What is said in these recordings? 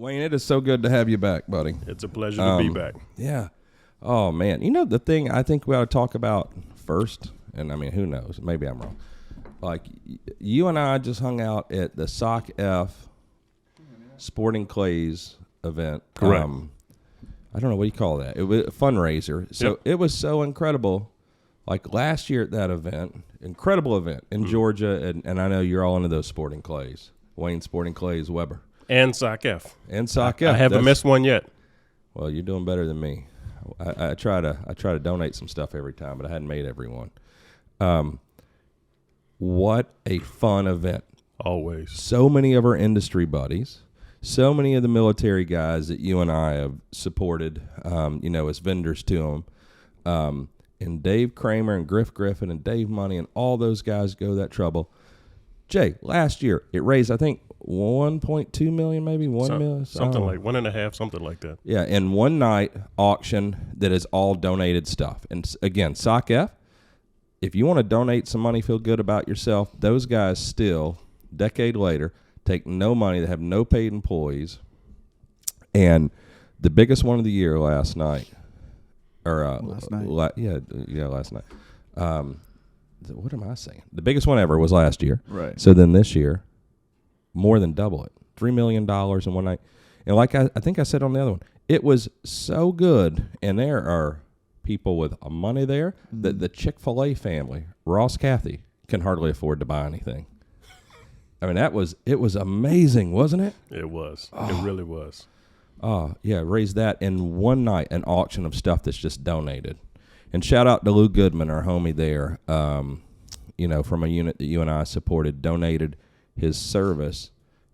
Wayne, it is so good to have you back, buddy. It's a pleasure to be back. Yeah. Oh, man. You know, the thing I think we ought to talk about first, and I mean, who knows? Maybe I'm wrong. Like, you and I just hung out at the Sock F Sporting Clays event. Correct. I don't know what you call that. It was a fundraiser. So It was so incredible. Like last year at that event, incredible event in Georgia, and I know you're all into those Sporting Clays. Wayne Sporting Clays, Weber. And Sock F. And Sock F. I haven't missed one yet. Well, you're doing better than me. I try to donate some stuff every time, but I hadn't made every one. What a fun event. Always. So many of our industry buddies, so many of the military guys that you and I have supported, as vendors to them. And Dave Kramer and Griff Griffin and Dave Money and all those guys go that trouble. Jay, last year it raised, I think, 1.2 million, maybe 1 million. Something like 1.5, something like that. Yeah, and one night auction that is all donated stuff. And again, Sock F, if you want to donate some money, feel good about yourself, those guys still, decade later, take no money. They have no paid employees. And the biggest one of the year last night, last night. Last night. What am I saying? The biggest one ever was last year. Right. So then this year, more than double it. $3 million in one night. And like I think I said on the other one, it was so good. And there are people with money there that the Chick-fil-A family, Ross Cathy, can hardly afford to buy anything. I mean, it was amazing, wasn't it? It was. Oh. It really was. Oh, yeah, raised that in one night, an auction of stuff that's just donated. And shout out to Lou Goodman, our homie there, from a unit that you and I supported, donated his service,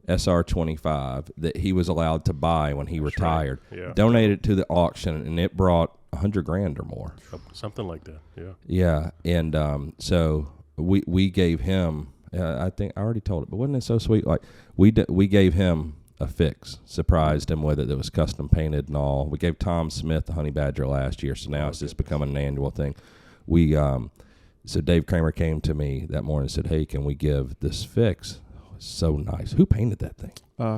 SR-25, that he was allowed to buy when he retired. Right. Yeah. Donated to the auction, and it brought $100,000 or more. Something like that, yeah. Yeah, and so we gave him, I think I already told it, but wasn't it so sweet? Like, we gave him a fix, surprised him with it that was custom painted and all. We gave Tom Smith the honey badger last year, so now it's just becoming an annual thing. So Dave Kramer came to me that morning and said, "Hey, can we give this fix?" So nice. Who painted that thing?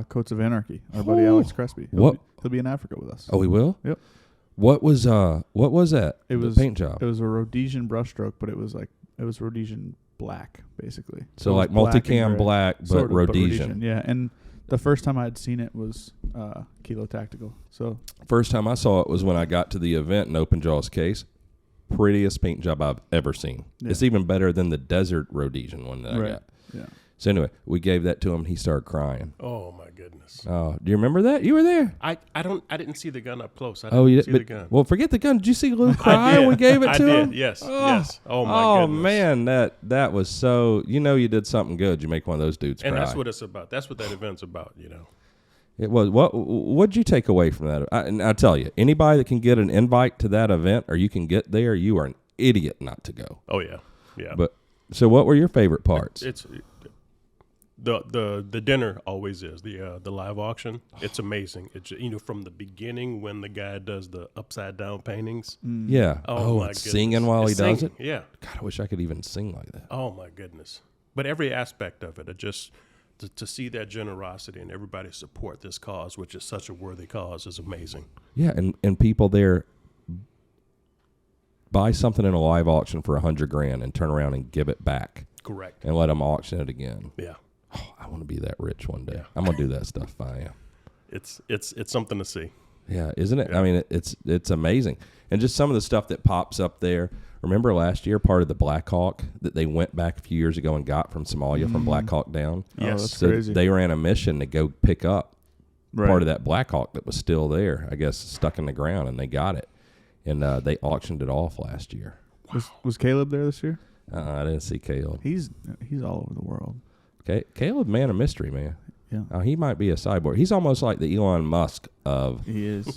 Coats of Anarchy. Our buddy Alex Crespi. He'll be in Africa with us. Oh, he will? Yep. What was that? It was paint job. It was a Rhodesian brushstroke, but it was Rhodesian black, basically. So like multicam black, but sort of, Rhodesian. Yeah, and the first time I had seen it was Kilo Tactical. So first time I saw it was when I got to the event in Open Jaws Case. Prettiest paint job I've ever seen. Yeah. It's even better than the Desert Rhodesian one that I got. Yeah. So anyway, we gave that to him. He started crying. Oh my goodness. Oh, do you remember that? You were there. I didn't see the gun up close. I didn't see the gun. Well, forget the gun. Did you see Lou cry when we gave it to him? Yes. Yes. Oh my goodness. Oh man, that was so. You did something good. You make one of those dudes cry. And that's what it's about. That's what that event's about. It was. What'd you take away from that? And I'll tell you, anybody that can get an invite to that event, or you can get there, you are an idiot not to go. Oh yeah, yeah. But so, what were your favorite parts? It's the dinner always is the live auction. It's amazing. It's from the beginning when the guy does the upside down paintings. Yeah. Oh my it's goodness. Singing while he does it. Yeah. God, I wish I could even sing like that. Oh my goodness. But every aspect of it, to see that generosity and everybody support this cause, which is such a worthy cause, is amazing. Yeah, and people there buy something in a live auction for $100,000 and turn around and give it back. Correct. And let them auction it again. Yeah. Oh, I want to be that rich one day. Yeah. I'm gonna do that stuff if I am. It's something to see. Yeah, isn't it? Yeah. I mean, it's amazing, and just some of the stuff that pops up there. Remember last year, part of the Black Hawk that they went back a few years ago and got from Somalia from Black Hawk down. Yes, that's so crazy. They ran a mission to go pick up right. part of that Black Hawk that was still there, I guess, stuck in the ground, and they got it, and they auctioned it off last year. Wow. Was Caleb there this year? I didn't see Caleb. He's all over the world. Caleb, man of mystery, man. Yeah. He might be a cyborg. He's almost like the Elon Musk of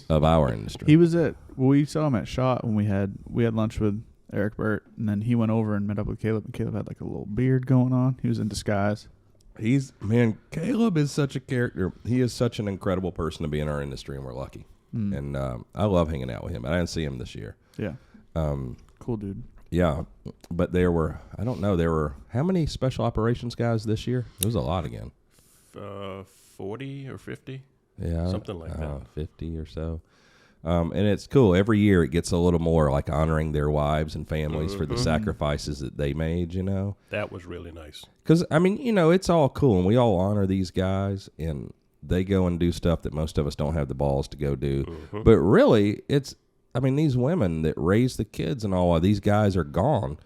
our industry. He was we saw him at SHOT when we had lunch with Eric Burt, and then he went over and met up with Caleb, and Caleb had like a little beard going on. He was in disguise. Caleb is such a character. He is such an incredible person to be in our industry, and we're lucky. And I love hanging out with him. I didn't see him this year. Yeah. Cool dude. Yeah, but there were how many special operations guys this year? It was a lot again. 40 or 50. Yeah, something like that. 50 or so. And it's cool. Every year it gets a little more like honoring their wives and families for the sacrifices that they made, you know. That was really nice. Because, I mean, you know, it's all cool, and we all honor these guys, and they go and do stuff that most of us don't have the balls to go do. But really, it's, I mean, these women that raise the kids and all, these guys are gone,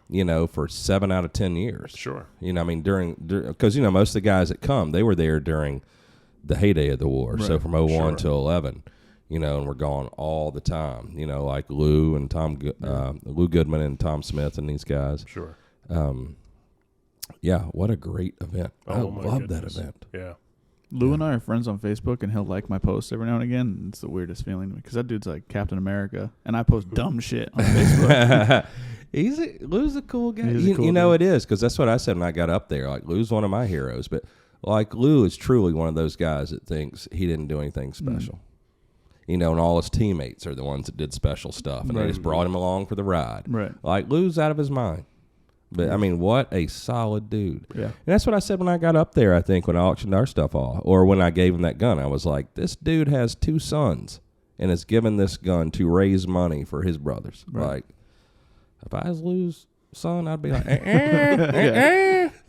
you know, for 7 out of 10 years. Sure. You know, I mean, because, you know, most of the guys that come, they were there during the heyday of the war. Right. So from 01 to 11. You know, and we're gone all the time. You know, like Lou and Lou Goodman and Tom Smith and these guys. Sure. Yeah, what a great event. I love that event. Yeah. Lou and I are friends on Facebook, and he'll like my posts every now and again. It's the weirdest feeling to me because that dude's like Captain America, and I post dumb shit on Facebook. Lou's a cool guy. You know it is, because that's what I said when I got up there. Like, Lou's one of my heroes, but like Lou is truly one of those guys that thinks he didn't do anything special. You know, and all his teammates are the ones that did special stuff, and they just brought him along for the ride. Right. Like, Lou's out of his mind. But, I mean, what a solid dude. Yeah. And that's what I said when I got up there, I think, when I auctioned our stuff off, or when I gave him that gun. I was like, this dude has 2 sons and is given this gun to raise money for his brothers. Right. Like, if I was Lou's son, I'd be like,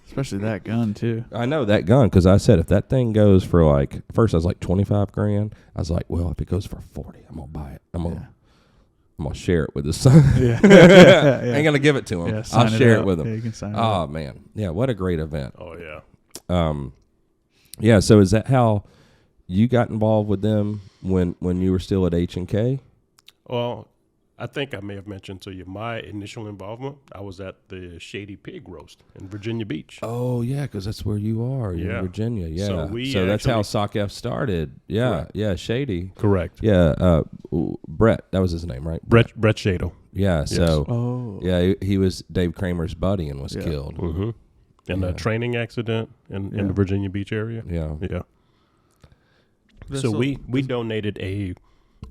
Especially that gun, too. I know that gun, because I said if that thing goes for, like, first I was like $25,000. I was like, well, if it goes for 40, I'm going to buy it. I'm going to share it with his son. Yeah. I ain't going to give it to him. I'll share it with him. Yeah, you can sign it up. Man. Yeah, what a great event. Oh, yeah. Yeah, so is that how you got involved with them when you were still at H&K? Well, I think I may have mentioned to you my initial involvement. I was at the Shady Pig Roast in Virginia Beach. Oh, yeah, because that's where you are. You're in Virginia. Yeah. So that's how SOCF started. Yeah. Correct. Yeah, Shady. Correct. Yeah. Brett, that was his name, right? Brett Shado. Yeah. Yes. So, yeah, he was Dave Kramer's buddy and was killed. Mm-hmm. In a training accident in the Virginia Beach area. Yeah. Yeah. So we donated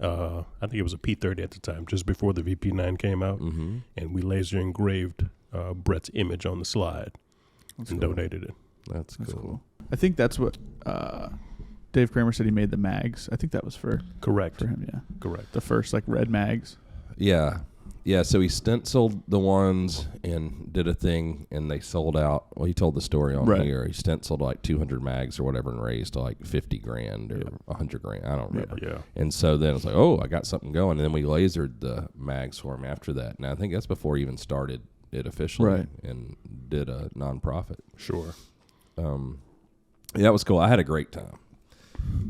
I think it was a P30 at the time, just before the VP9 came out, and we laser engraved Brett's image on the slide donated it. That's cool. I think that's what Dave Kramer said he made the mags. I think that was for him. Yeah, correct. The first like red mags. Yeah. Yeah, so he stenciled the ones and did a thing, and they sold out. Well, he told the story on here. He stenciled like 200 mags or whatever and raised like $50,000 or $100,000. I don't remember. Yeah. And so then it's like, oh, I got something going. And then we lasered the mags for him after that. And I think that's before he even started it officially and did a nonprofit. Sure. Yeah, that was cool. I had a great time.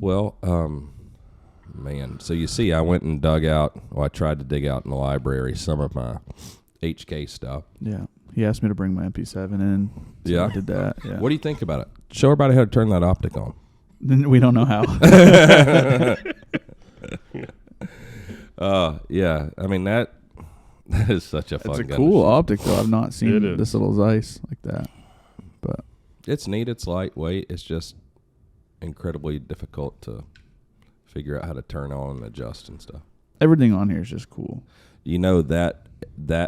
Well, man, so you see, I went and I tried to dig out in the library some of my HK stuff. Yeah. He asked me to bring my MP7 in. So I did that. Yeah. What do you think about it? Show everybody how to turn that optic on. We don't know how. Yeah. I mean, that is such a fun gun. It's a cool optic, though. I've not seen this little Zeiss like that. But it's neat. It's lightweight. It's just incredibly difficult to figure out how to turn on and adjust and stuff. Everything on here is just cool. You know that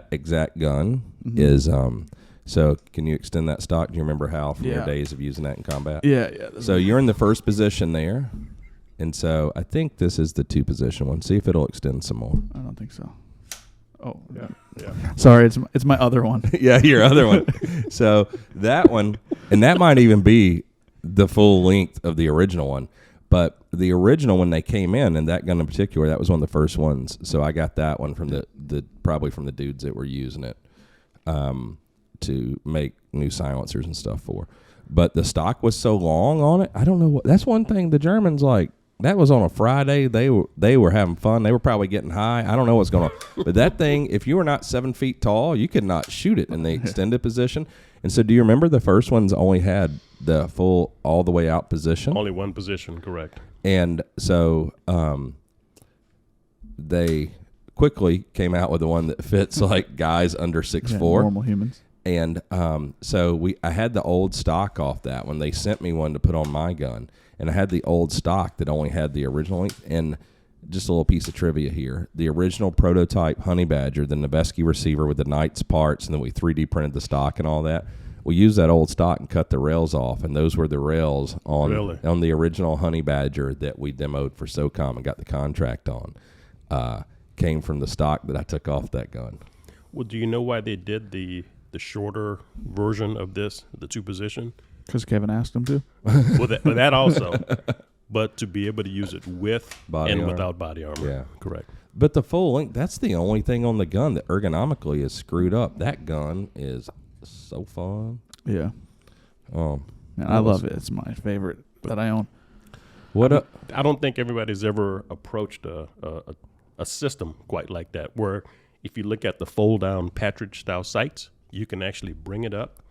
exact gun is so can you extend that stock? Do you remember how from your days of using that in combat? Yeah. So you're in the first position there. And so I think this is the 2-position one. See if it'll extend some more. I don't think so. Oh, yeah. Sorry, it's my other one. Yeah, your other one. So that one, and that might even be the full length of the original one. But the original, when they came in, and that gun in particular, that was one of the first ones. So I got that one from the probably from the dudes that were using it to make new silencers and stuff for. But the stock was so long on it. I don't know what. That's one thing the Germans like. That was on a Friday. They were having fun. They were probably getting high. I don't know what's going on. But that thing, if you were not 7 feet tall, you could not shoot it in the extended position. And so do you remember the first ones only had the full all the way out position? Only one position, correct. And so they quickly came out with the one that fits like guys under 6'4". Normal humans. And so I had the old stock off that one. They sent me one to put on my gun. And I had the old stock that only had the original length. And just a little piece of trivia here. The original prototype Honey Badger, the Noveske receiver with the Knights parts, and then we 3D printed the stock and all that, we used that old stock and cut the rails off, and those were the rails on the original Honey Badger that we demoed for SOCOM and got the contract on. Came from the stock that I took off that gun. Well, do you know why they did the shorter version of this, the 2-position? Because Kevin asked him to. Well, that also. But to be able to use it with body and armor. Without body armor. Yeah. Correct. But the full length, that's the only thing on the gun that ergonomically is screwed up. That gun is so fun. Yeah. Man, I love it. It's my favorite that I own. I don't think everybody's ever approached a system quite like that, where if you look at the fold-down Partridge-style sights, you can actually bring it up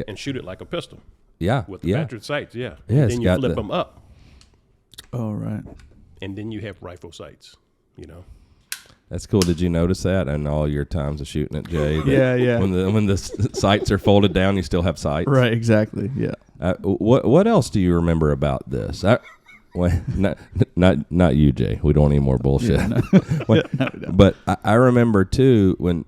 and shoot it like a pistol. Yeah. With the Partridge sights, yeah. Yeah, And then you flip them up. Oh, right. And then you have rifle sights, That's cool. Did you notice that in all your times of shooting at Jay? Yeah. When the sights are folded down, you still have sights. Right, exactly. Yeah. What else do you remember about this? Not you, Jay. We don't want any more bullshit. Yeah, no. But I remember too when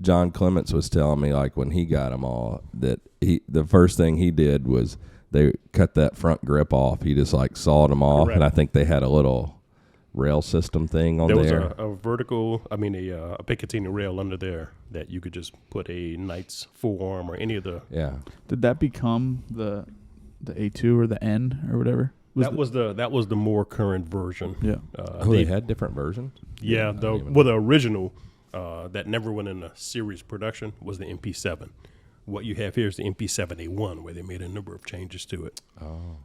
John Clements was telling me when he got them all that the first thing he did was they cut that front grip off. He just sawed them off, Correct. and I think they had a little rail system thing on there. There was a vertical, a Picatinny rail under there that you could just put a knight's forearm or any of the. Yeah. Did that become the A2 or the N or whatever? That was the more current version. Yeah. They had different versions? Yeah. The original that never went into series production was the MP7. What you have here is the MP7A1, where they made a number of changes to it. Oh.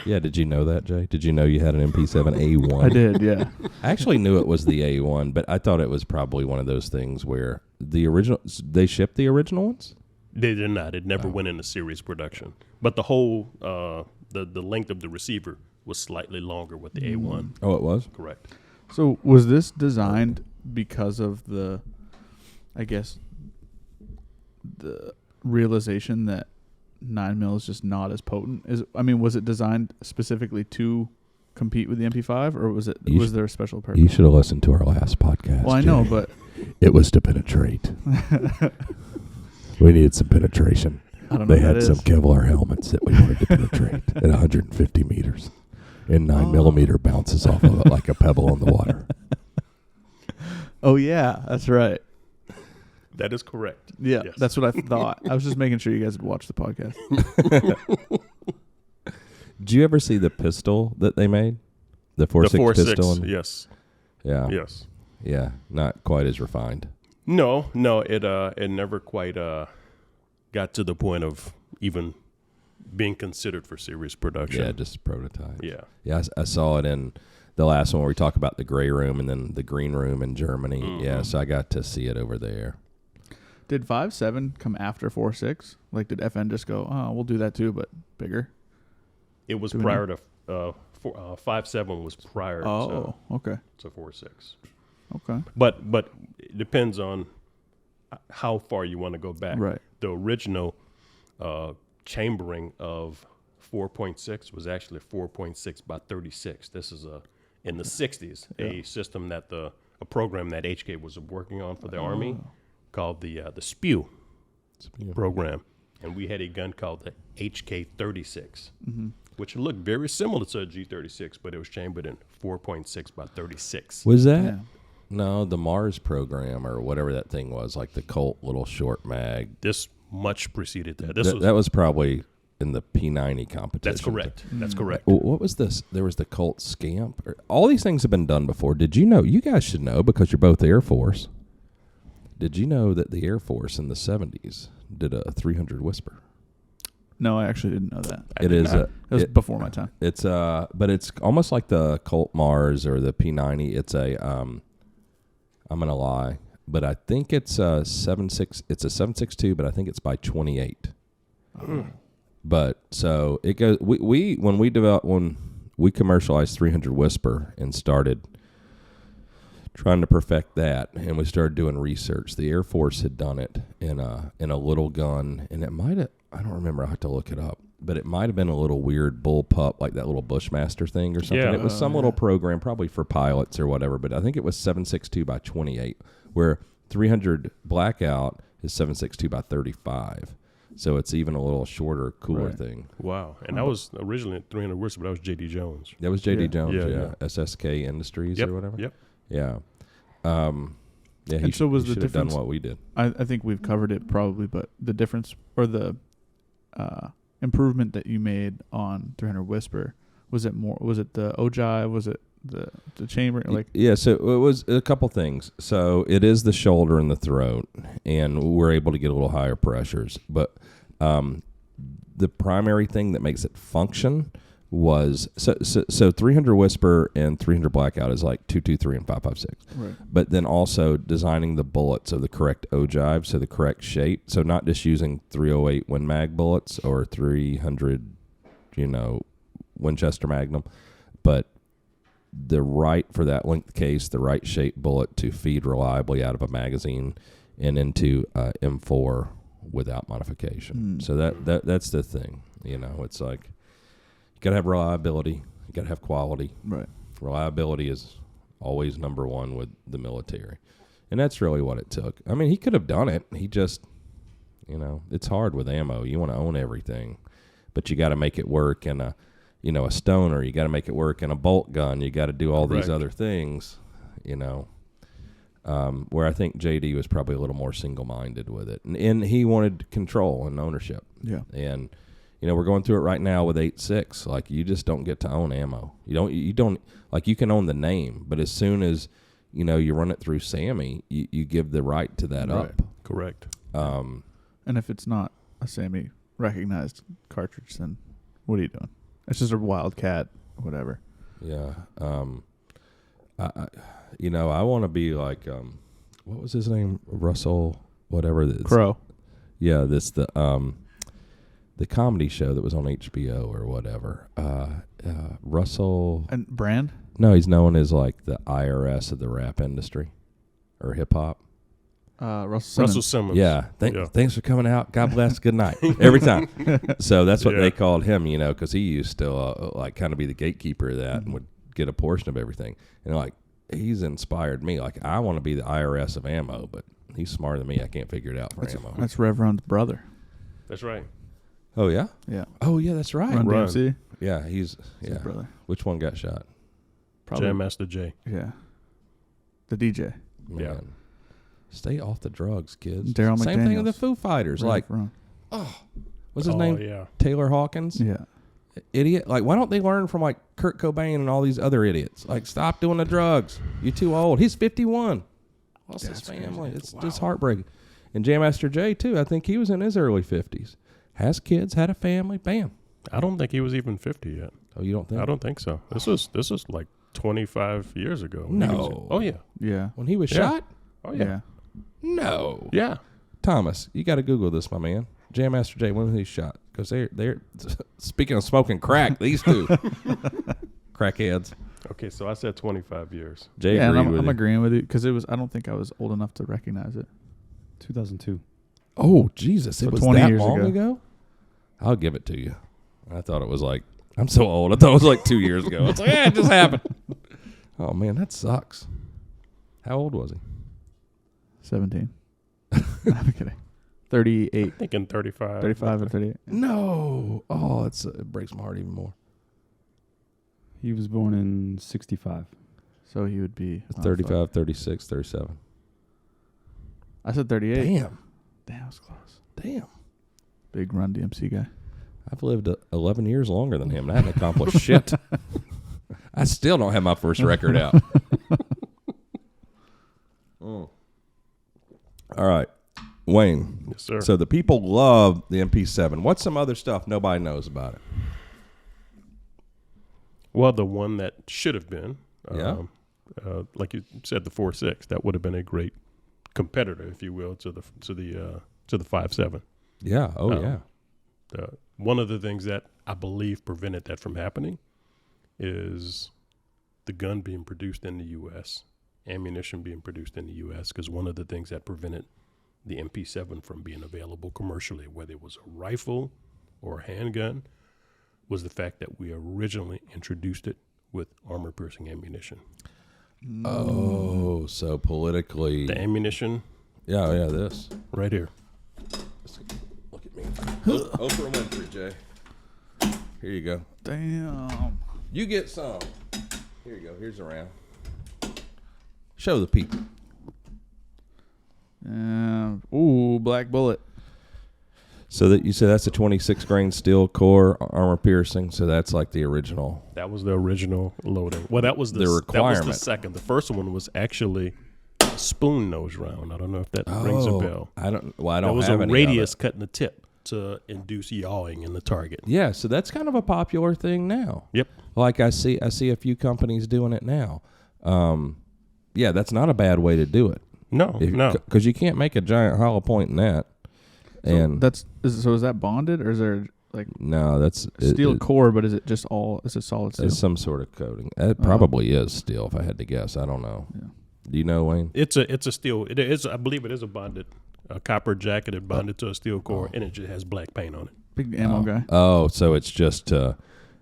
Yeah, did you know that, Jay? Did you know you had an MP7A1? I did, yeah. I actually knew it was the A1, but I thought it was probably one of those things where they shipped the original ones? They did not. It never went into series production. But the whole, the length of the receiver was slightly longer with the A1. Oh, it was? Correct. So was this designed because of the realization that 9mm is just not as potent? Was it designed specifically to compete with the MP5, or was there a special purpose? You should have listened to our last podcast. Well, I know, but it was to penetrate. We needed some penetration. I don't know. They had some Kevlar helmets that we wanted to penetrate at 150 meters, and 9mm bounces off of it like a pebble in the water. Oh yeah, that's right. That is correct. Yeah, yes. That's what I thought. I was just making sure you guys had watched the podcast. Did you ever see the pistol that they made? The 4.6 pistol? Yes. Yeah. Yes. Yeah, not quite as refined. No, it never quite got to the point of even being considered for series production. Yeah, just prototype. Yeah. Yeah, I saw it in the last one where we talk about the gray room and then the green room in Germany. Mm-hmm. Yeah, so I got to see it over there. Did 5.7 come after 4.6? Did FN just go, oh, we'll do that too, but bigger? It was prior to 5.7 was prior to 4.6. Okay. But it depends on how far you want to go back. Right. The original chambering of 4.6 was actually 4.6 by 36. This is in the 60s, a system that a program that H&K was working on for the Army called the SPEW program. And we had a gun called the H&K 36, which looked very similar to a G36, but it was chambered in 4.6 by 36. Was that? Yeah. No, the Mars program or whatever that thing was, like the Colt little short mag. This much preceded that. That was probably in the P90 competition. That's correct. That's correct. What was this? There was the Colt Scamp. All these things have been done before. Did you know? You guys should know because you're both Air Force. Did you know that the Air Force in the 70s did a 300 Whisper? No, I actually didn't know that. It was before my time. It's but it's almost like the Colt Mars or the P90. It's a I'm gonna lie, but I think it's a 7.6. It's a 7.62, but I think it's by 28. But so it goes. When we commercialized 300 Whisper and started trying to perfect that, and we started doing research. The Air Force had done it in a little gun, and it might have, I don't remember, I have to look it up, but it might have been a little weird bullpup, like that little Bushmaster thing or something. Yeah. It was some little program, probably for pilots or whatever, but I think it was 7.62 by 28, where 300 Blackout is 7.62 by 35. So it's even a little shorter, cooler thing. Wow. And that was originally at 300 whisper, but that was J.D. Jones. That was J.D. Yeah. Jones, Yeah. SSK Industries or whatever. Yep. Yeah. Yeah, And so was the should have done difference- what we did. I think we've covered it probably, but the difference or the improvement that you made on 300 Whisper, was it the ogive? Was it the chamber? Like, yeah, so it was a couple things. So it is the shoulder and the throat, and we're able to get a little higher pressures. But the primary thing that makes it function was so 300 Whisper and 300 Blackout is like 223 and 556. right. But then also designing the bullets of the correct ogive, so the correct shape. So not just using 308 Win Mag bullets or 300, Winchester Magnum, but the right for that length case, the right shape bullet to feed reliably out of a magazine and into M4 without modification. So that's the thing. It's like you got to have reliability, you got to have quality. Right. Reliability is always number one with the military. And that's really what it took. I mean, he could have done it. He just, it's hard with ammo. You want to own everything, but you got to make it work. And a stoner, you got to make it work. And a bolt gun, you got to do all these other things, where I think JD was probably a little more single-minded with it. And he wanted control and ownership. Yeah. And, we're going through it right now with 8.6. Like, you just don't get to own ammo. You don't like, you can own the name, but as soon as, you run it through Sammy, you give the right to that up. Correct. And if it's not a Sammy recognized cartridge, then what are you doing? It's just a Wildcat, whatever. Yeah. I want to be like, what was his name? Russell, whatever. Crowe. Yeah, the comedy show that was on HBO or whatever. Russell. And Brand? No, he's known as like the IRS of the rap industry or hip hop. Russell Simmons. Yeah. Thanks for coming out. God bless. Good night. Every time. So that's what they called him, because he used to kind of be the gatekeeper of that and would get a portion of everything. And like, he's inspired me. Like, I want to be the IRS of ammo, but he's smarter than me. I can't figure it out for ammo. That's Rev Run's brother. That's right. Oh, yeah? Yeah. Oh, yeah, that's right. Run Run. DMC. Yeah, he's His brother. Which one got shot? Probably. Jam Master J. Yeah. The DJ. Man. Yeah. Stay off the drugs, kids. Daryl Same thing with the McDaniels. Foo Fighters. Rev Like, Run. what's his name? Yeah. Taylor Hawkins? Yeah. Idiot. Like, why don't they learn from, like, Kurt Cobain and all these other idiots? Like, stop doing the drugs. You're too old. He's 51. Lost his family. It's just heartbreaking. And Jam Master Jay, too. I think he was in his early 50s. Has kids, had a family. Bam. I don't think he was even 50 yet. Oh, you don't think? I don't think so. This was like 25 years ago. No. Oh, yeah. Yeah. When he was Yeah. shot? Oh, yeah. No. Yeah. Thomas, you got to Google this, my man. Jam Master Jay, when was he shot? Because they're speaking of smoking crack, these two crackheads. Okay, so I said 25 years. Jay Yeah, and agreed with I'm you. agreeing with you because I don't think I was old enough to recognize it. 2002. Oh, Jesus. So It was 20 that years long ago. ago? I'll give it to you. I thought it was like, I'm so old. I thought it was like 2 years ago. It's like, it just happened. Oh, man, that sucks. How old was he? 17. I'm kidding. 38. Thinking 35. 35 and 38. No. Oh, it breaks my heart even more. He was born in 65. So he would be 35, 36, 37. I said 38. Damn. Damn, that was close. Damn. Big Run DMC guy. I've lived 11 years longer than him, and I haven't accomplished shit. I still don't have my first record out. All right. Wayne. Yes, sir. So the people love the MP7. What's some other stuff nobody knows about it? Well, the one that should have been, Yeah. like you said, the 4.6. That would have been a great competitor, if you will, to the 5.7. Yeah. Oh, yeah. One of the things that I believe prevented that from happening is the gun being produced in the U.S., ammunition being produced in the U.S., because one of the things that prevented the MP7 from being available commercially, whether it was a rifle or a handgun, was the fact that we originally introduced it with armor-piercing ammunition. Oh, so politically. The ammunition Yeah, this. Right here. Look at me. Oprah Winfrey, Jay. Here you go. Damn. You get some. Here you go. Here's a round. Show the people. Ooh, black bullet. So that you said that's a 26 grain steel core armor piercing. So that's like the original. That was the original loading. Well, that was the requirement. That was the second. The first one was actually a spoon nose round. I don't know if that rings a bell. I don't have There was a any radius of it. cutting the tip to induce yawing in the target. Yeah, so that's kind of a popular thing now. Yep. Like I see a few companies doing it now. Yeah, that's not a bad way to do it. No, because you can't make a giant hollow point in that. And So is that bonded or is there like no, that's steel core? But is it just is it solid steel? It's some sort of coating. It probably is steel. If I had to guess, I don't know. Yeah. Do you know, Wayne? It's a steel. It is. I believe it is a bonded, copper jacketed bonded to a steel core, and it just has black paint on it. Big ammo guy. Oh, so it's just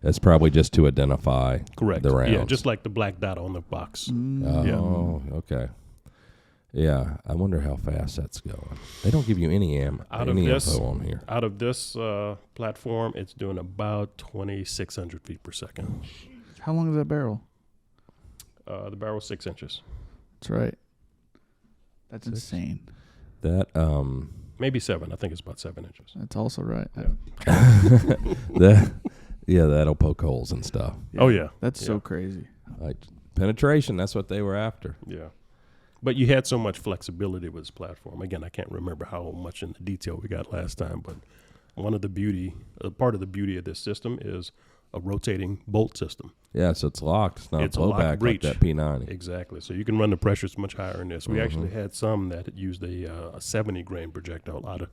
it's probably just to identify correct the rounds. Yeah, just like the black dot on the box. Oh, okay. Yeah, I wonder how fast that's going. They don't give you any info on here. Out of this platform, it's doing about 2,600 feet per second. How long is that barrel? The barrel's 6 inches. That's right. That's insane. That maybe 7. I think it's about 7 inches. That's also right. That'll poke holes and stuff. Yeah. Oh yeah, that's so crazy. Like penetration, that's what they were after. Yeah. But you had so much flexibility with this platform. Again, I can't remember how much in the detail we got last time, but part of the beauty of this system is a rotating bolt system. Yeah, so it's locked. It's not It's a a locked blowback like breech. that P90. Exactly. So you can run the pressures much higher in this. We actually had some that used a 70 grain projectile out of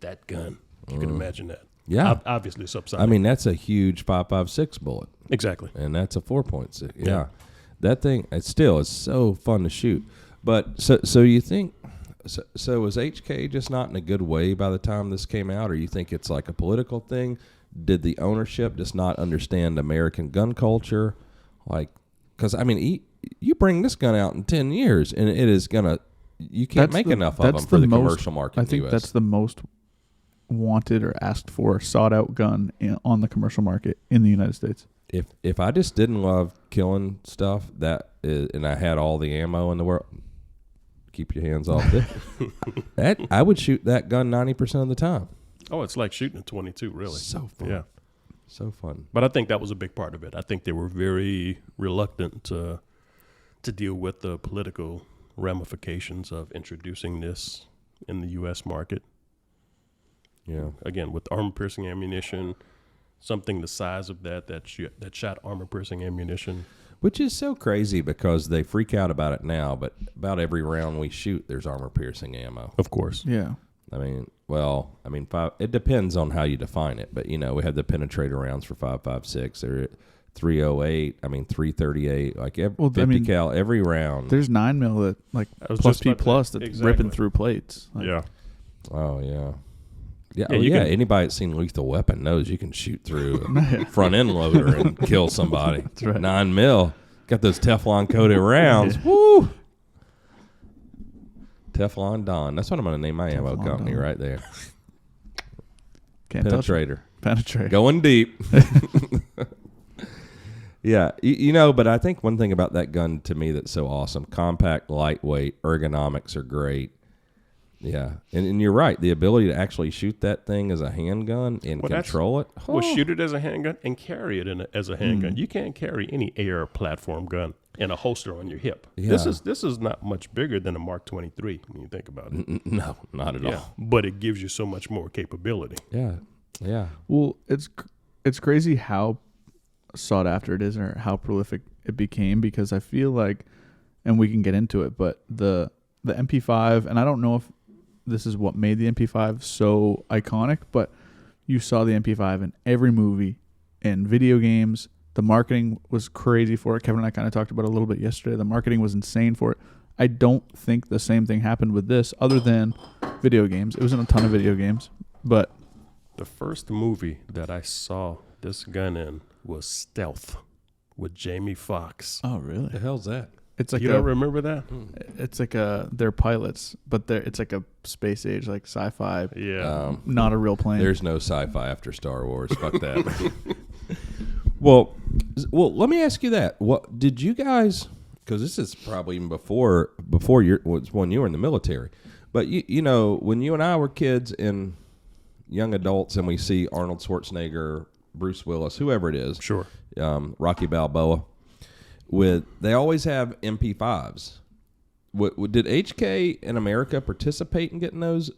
that gun. You can imagine that. Yeah. Obviously subsonic. I mean, that's a huge 5.56 bullet. Exactly. And that's a 4.6. Yeah. That thing, it still is so fun to shoot. But so you think, so was HK just not in a good way by the time this came out, or you think it's like a political thing? Did the ownership just not understand American gun culture? Like, because, I mean, you bring this gun out in 10 years, and it is going to, you can't make enough of them for the commercial market in the U.S. That's the most wanted or asked for, sought out gun on the commercial market in the United States. If I just didn't love killing stuff, and I had all the ammo in the world, keep your hands off it. I would shoot that gun 90% of the time. Oh, it's like shooting a 22, really. So fun. Yeah. So fun. But I think that was a big part of it. I think they were very reluctant to deal with the political ramifications of introducing this in the U.S. market. Yeah. Again, with armor-piercing ammunition, something the size of that shot armor-piercing ammunition. Which is so crazy because they freak out about it now, but about every round we shoot, there's armor-piercing ammo. Of course. Yeah. I mean, it depends on how you define it. But, we had the penetrator rounds for 5.56 or 308, 338, like 50 cal every round. There's 9mm that, like, plus P plus that's ripping through plates. Like, yeah. Oh, yeah. Yeah, anybody that's seen Lethal Weapon knows you can shoot through a front end loader and kill somebody. That's right. 9mm. Got those Teflon coated rounds. Woo! Teflon Don. That's what I'm going to name my ammo company Don. right there. Can't Penetrator. Penetrate. Going deep. Yeah, but I think one thing about that gun to me that's so awesome, compact, lightweight, ergonomics are great. Yeah, and you're right. The ability to actually shoot that thing as a handgun and control it. Well, shoot it as a handgun and carry it as a handgun. You can't carry any air platform gun in a holster on your hip. Yeah. This is not much bigger than a Mark 23 when you think about it. No, not at all. But it gives you so much more capability. Yeah, yeah. Well, it's crazy how sought after it is or how prolific it became, because I feel like, and we can get into it, but the MP5, and I don't know if this is what made the MP5 so iconic, but you saw the MP5 in every movie and video games. The marketing was crazy for it. Kevin and I kind of talked about it a little bit yesterday. The marketing was insane for it. I don't think the same thing happened with this other than video games. It was in a ton of video games, but the first movie that I saw this gun in was Stealth with Jamie Foxx. Oh, really? The hell's that? It's like you don't remember that? It's like they're pilots, but it's like a space age, like sci-fi. Yeah. Not a real plane. There's no sci-fi after Star Wars. Fuck that. Well, let me ask you that. What did you guys? Because this is probably even before when you were in the military. But you know, when you and I were kids and young adults, and we see Arnold Schwarzenegger, Bruce Willis, whoever it is, Sure. Rocky Balboa, they always have MP5s. Did HK in America participate in getting those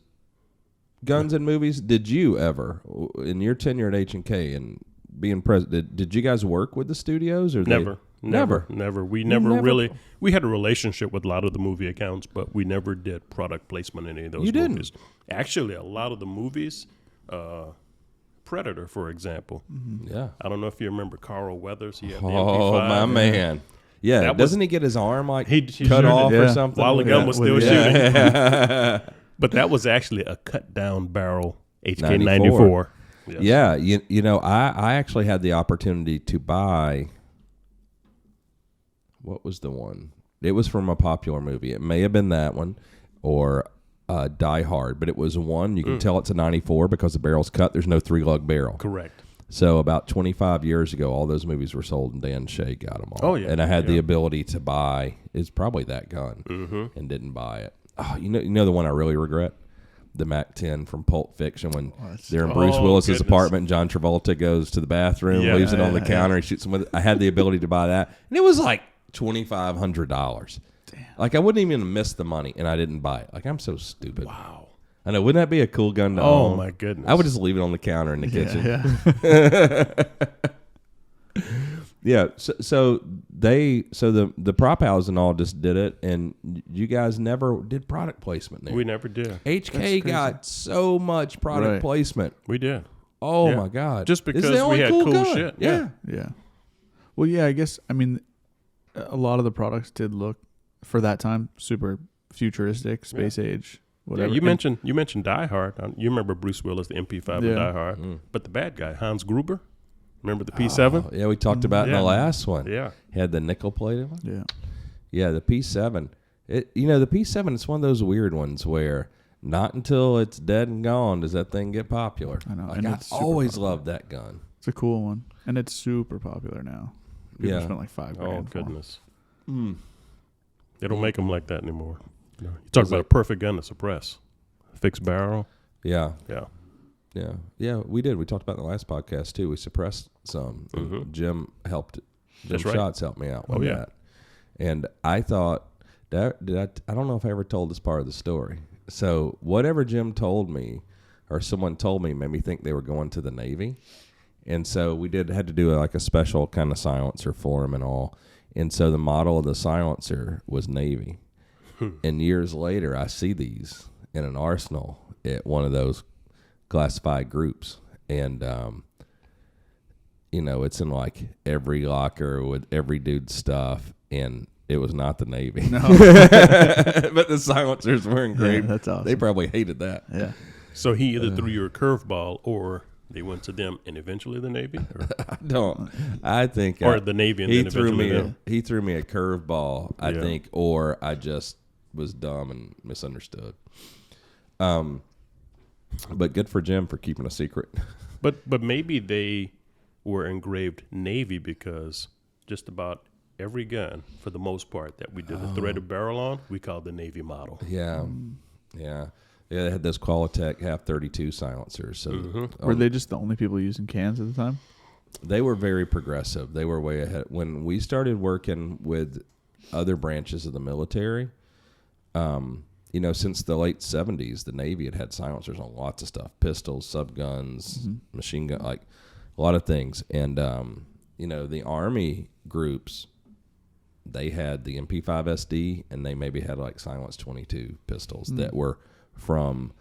guns in movies? Did you ever, in your tenure at H&K and being president, did you guys work with the studios or Never. We never really. never- We had a relationship with a lot of the movie accounts, but we never did product placement in any of those You didn't? movies. Actually, a lot of the movies, Predator, for example. Yeah. I don't know if you remember Carl Weathers. He had the Oh, MP5. my man. Yeah, That doesn't he get his arm like He cut sure off did, or yeah. something? While the gun was still Yeah. shooting. But that was actually a cut down barrel HK 94. 94. Yes. Yeah, you know, I actually had the opportunity to buy. What was the one? It was from a popular movie. It may have been that one or Die Hard, but it was one. You can tell it's a 94 because the barrel's cut. There's no 3-lug barrel. Correct. So about 25 years ago, all those movies were sold, and Dan Shea got them all. Oh, yeah. And I had the Yeah. ability to buy. It's probably that gun, and didn't buy it. Oh, you know the one I really regret, the Mac 10 from Pulp Fiction when they're in Bruce Oh, Willis's goodness. apartment, and John Travolta goes to the bathroom, Yeah. leaves it on the Yeah, counter, and shoots him with it. I had the ability to buy that, and it was like $2,500. Like I wouldn't even miss the money, and I didn't buy it. Like I'm so stupid. Wow. I know. Wouldn't that be a cool gun to Oh, own? my goodness. I would just leave it on the counter in the kitchen. Yeah. Yeah, so the prop house and all just did it, and you guys never did product placement there. We never did. HK got so much product Right. placement. We did. Oh Yeah. my god! Just This is because the only we had cool gun. shit. Yeah. Yeah. Well, yeah, I guess, I mean, a lot of the products did look, for that time, super futuristic, space age, whatever. Yeah, you And- mentioned Die Hard. You remember Bruce Willis, the MP5 Yeah. of Die Hard. But the bad guy, Hans Gruber, remember the P7? Oh, yeah, we talked about it in Yeah. the last one. Yeah. He had the nickel plated one. Yeah. Yeah, the P7. The P7 is one of those weird ones where not until it's dead and gone does that thing get popular. I know, Like, and I it's super always popular. loved that gun. It's a cool one. And it's super popular now. People Yeah. spent like $5 grand Oh, for 'em. goodness. They don't make them like that anymore. You talk about a perfect gun to suppress. Fixed barrel. Yeah. Yeah. Yeah, we did. We talked about it in the last podcast too. We suppressed some. And Jim helped. Jim That's right. Schatz helped me out with Oh, yeah. that. And I thought I don't know if I ever told this part of the story. So whatever Jim told me, or someone told me, made me think they were going to the Navy. And so we had to do like a special kind of silencer for him and all. And so the model of the silencer was Navy. And years later, I see these in an arsenal at one of those classified groups. And, it's in like every locker with every dude's stuff. And it was not the Navy. No. But the silencers were engraved. Yeah, that's awesome. They probably hated that. Yeah. So he either threw you a curveball or they went to them and eventually the Navy? I think Or the Navy and he then threw eventually me them? he threw me a curveball, I Yeah. think, or I just was dumb and misunderstood. But good for Jim for keeping a secret. But maybe they were engraved Navy because just about every gun, for the most part, that we did a threaded barrel on, we called the Navy model. Yeah. Yeah. Yeah, they had those Qualitech half 32 silencers. So Were they just the only people using cans at the time? they were very progressive. They were way ahead. When we started working with other branches of the military, since the late 70s, the Navy had silencers on lots of stuff, pistols, subguns, machine gun, like a lot of things. And, the Army groups, they had the MP5 SD, and they maybe had like Silence 22 pistols that were from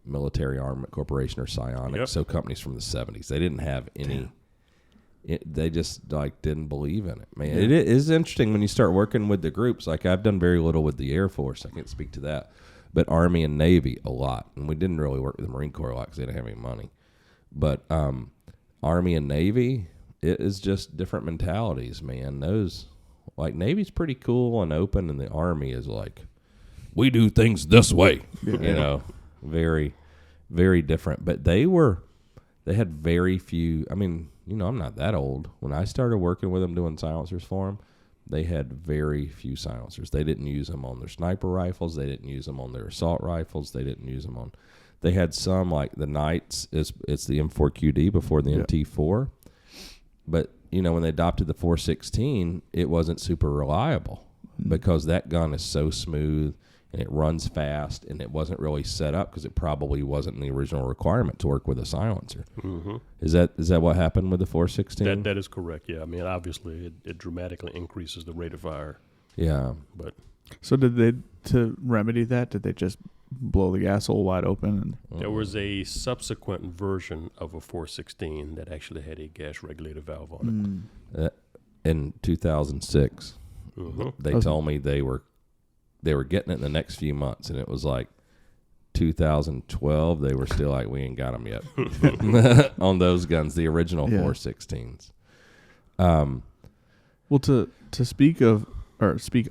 Military Armament Corporation or Psionic, Yep. so companies from the 70s. They didn't have any. They just like didn't believe in it, man. It is interesting when you start working with the groups. Like I've done very little with the Air Force. I can't speak to that, but Army and Navy a lot, and we didn't really work with the Marine Corps a lot because they didn't have any money. But Army and Navy, it is just different mentalities, man. Those, like, Navy's pretty cool and open, and the Army is like, we do things this way, you know, very, very different. But they had very few. I mean, you know, I'm not that old. When I started working with them doing silencers for them, they had very few silencers. They didn't use them on their sniper rifles. They didn't use them on their assault rifles. They didn't use them on. They had some, like the Knights. It's the M4QD before the MT4. But, you know, when they adopted the 416, it wasn't super reliable because that gun is so smooth and it runs fast, and it wasn't really set up because it probably wasn't in the original requirement to work with a silencer. Mm-hmm. Is that what happened with the 416? That is correct, yeah. I mean, obviously, it dramatically increases the rate of fire. Yeah. But So to remedy that, did they just blow the gas hole wide open? There was a subsequent version of a 416 that actually had a gas regulator valve on it. In 2006, they told me they were getting it in the next few months, and it was like 2012. They were still like, we ain't got them yet on those guns, the original 416s. Well, to speak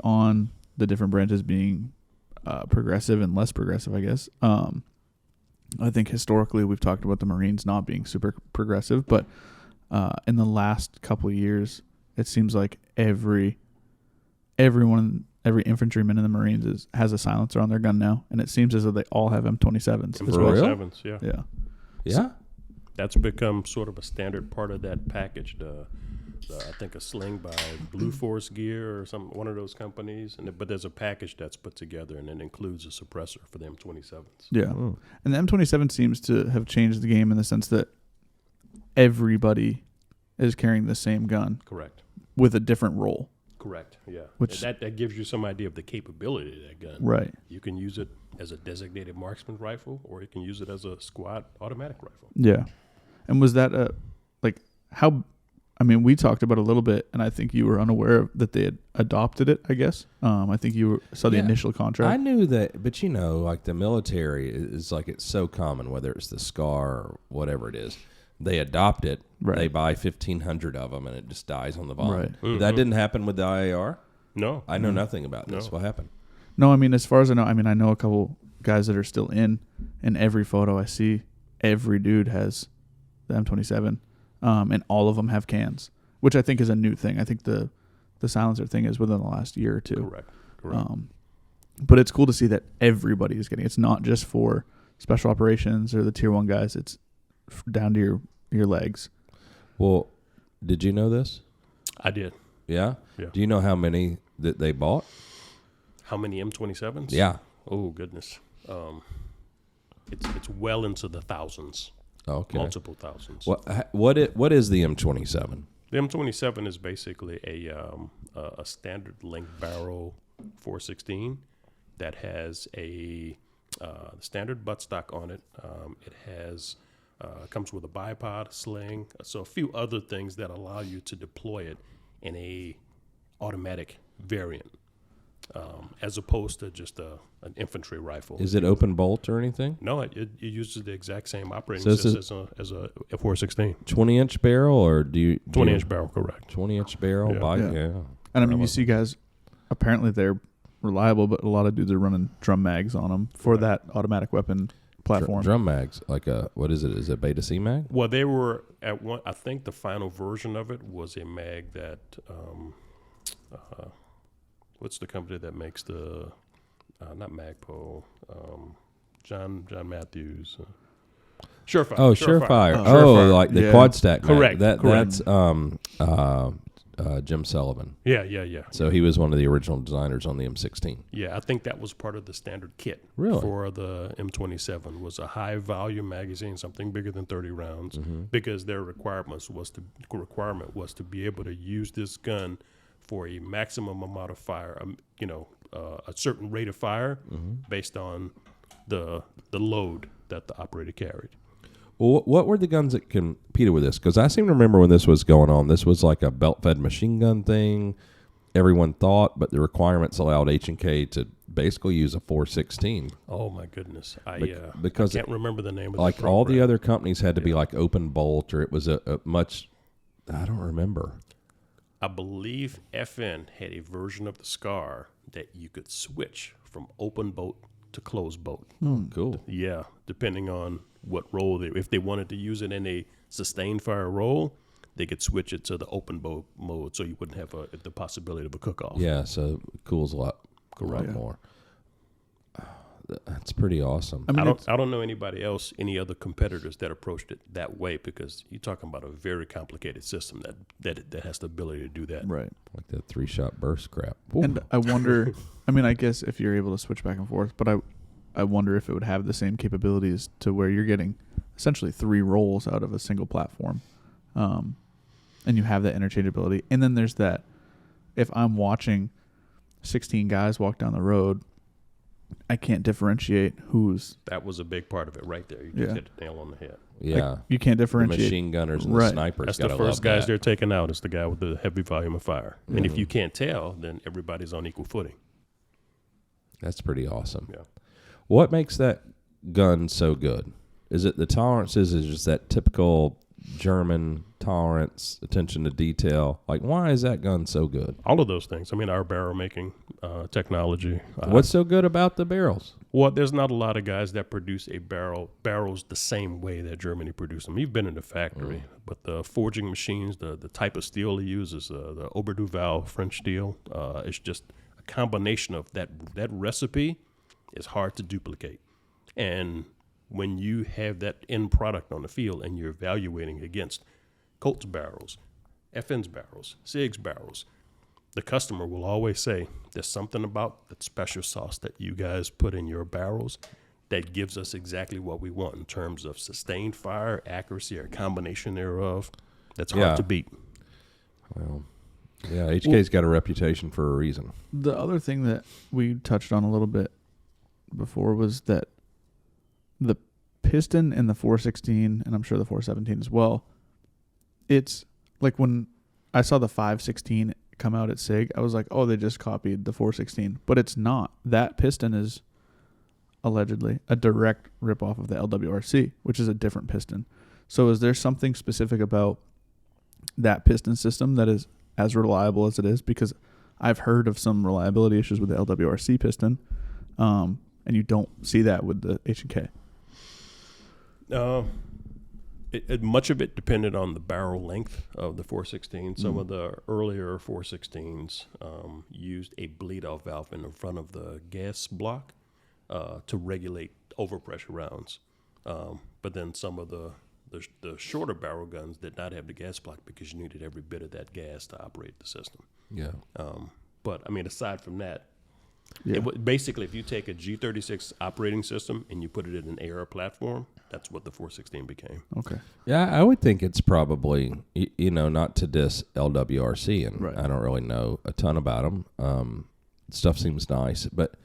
on the different branches being progressive and less progressive, I guess. I think historically we've talked about the Marines not being super progressive, but in the last couple of years, it seems like every infantryman in the Marines has a silencer on their gun now, and it seems as though they all have M27s. M27s, yeah. Yeah. Yeah. So that's become sort of a standard part of that package. I think a sling by Blue Force Gear or one of those companies, but there's a package that's put together, and it includes a suppressor for the M27s. Yeah, and the M27 seems to have changed the game in the sense that everybody is carrying the same gun. Correct. With a different role. Correct, yeah. Which that gives you some idea of the capability of that gun. Right. You can use it as a designated marksman rifle, or you can use it as a squad automatic rifle. Yeah. And was that how? I mean, we talked about it a little bit, and I think you were unaware of that they had adopted it, I guess. I think you saw the initial contract. I knew that, but you know, like the military is like, it's so common, whether it's the SCAR or whatever it is. They adopt it, they buy 1,500 of them, and it just dies on the vine. Right. Mm-hmm. That didn't happen with the IAR? No. I know nothing about this. No. What happened? No, I mean, as far as I know a couple guys that are still in every photo I see, every dude has the M27, and all of them have cans, which I think is a new thing. I think the silencer thing is within the last year or two. Correct. But it's cool to see that everybody is getting it. It's not just for special operations or the tier 1 guys. It's down to your legs. Well, did you know this? I did. Yeah? Yeah. Do you know how many that they bought? How many M27s? Yeah. Oh, goodness. It's well into the thousands. Okay. Multiple thousands. What is the M27? The M27 is basically a standard length barrel 416 that has a standard buttstock on it. It has comes with a bipod, sling, so a few other things that allow you to deploy it in a automatic variant, as opposed to just an infantry rifle. Is it open bolt or anything? No, it uses the exact same operating system as a 416. 20-inch barrel, or 20-inch barrel, correct. 20-inch barrel? Yeah. And I mean, you see guys, apparently they're reliable, but a lot of dudes are running drum mags on them for that automatic weapon platform. Drum mags, like what is it? Is it Beta C mag? Well, they were at one. I think the final version of it was a mag that. What's the company that makes the? Not Magpul. John Matthews. Surefire. Oh, Surefire. Surefire. Like the quad stack mag. Correct. That's Jim Sullivan. Yeah. So he was one of the original designers on the M16. Yeah, I think that was part of the standard kit. Really? For the M27 was a high volume magazine, something bigger than 30 rounds, because their requirement was to be able to use this gun for a maximum amount of fire, a certain rate of fire based on the load that the operator carried. Well, what were the guns that competed with this? Because I seem to remember when this was going on, this was like a belt-fed machine gun thing, everyone thought, but the requirements allowed H&K to basically use a 416. Oh, my goodness. Because I can't remember the name of the all program. the other companies had to be like open bolt, or it was a much I don't remember. I believe FN had a version of the SCAR that you could switch from open boat to closed boat. Cool. Yeah, depending on what role if they wanted to use it in a sustained fire role, they could switch it to the open boat mode, so you wouldn't have the possibility of a cook-off. Yeah, so it cools a lot more. That's pretty awesome. I don't know anybody else, any other competitors that approached it that way, because you're talking about a very complicated system that has the ability to do that. Right. Like that 3-shot burst crap. And I wonder, I mean, I guess if you're able to switch back and forth, but I wonder if it would have the same capabilities to where you're getting essentially 3 rolls out of a single platform. And you have that interchangeability. And then there's that, if I'm watching 16 guys walk down the road, I can't differentiate who's. That was a big part of it right there. You just hit the nail on the head. Yeah. Like, you can't differentiate. The machine gunners and the snipers. That's the first guys they're taking out. Is the guy with the heavy volume of fire. And if you can't tell, then everybody's on equal footing. That's pretty awesome. Yeah. What makes that gun so good? Is it the tolerances? Is it just that typical German tolerance, attention to detail? Like, why is that gun so good? All of those things. I mean, our barrel making technology. What's so good about the barrels? Well, there's not a lot of guys that produce barrels the same way that Germany produced them. You've been in the factory, but the forging machines, the type of steel they use is the Oberduval French steel. It's just a combination of that recipe is hard to duplicate. And when you have that end product on the field and you're evaluating against Colt's barrels, FN's barrels, SIG's barrels, the customer will always say, there's something about that special sauce that you guys put in your barrels that gives us exactly what we want in terms of sustained fire, accuracy, or a combination thereof. That's hard to beat. Well, yeah, HK's got a reputation for a reason. The other thing that we touched on a little bit before was that the piston in the 416, and I'm sure the 417 as well, it's like when I saw the 516 come out at SIG, I was like, oh, they just copied the 416. But it's not. That piston is allegedly a direct ripoff of the LWRC, which is a different piston. So is there something specific about that piston system that is as reliable as it is? Because I've heard of some reliability issues with the LWRC piston, and you don't see that with the H&K. Much of it depended on the barrel length of the 416. Some of the earlier 416s used a bleed-off valve in the front of the gas block to regulate overpressure rounds. But then some of the shorter barrel guns did not have the gas block because you needed every bit of that gas to operate the system. Yeah. But, I mean, aside from that, basically, if you take a G36 operating system and you put it in an AR platform, that's what the 416 became. Okay. Yeah, I would think it's probably, not to diss LWRC, and I don't really know a ton about them. Stuff seems nice, but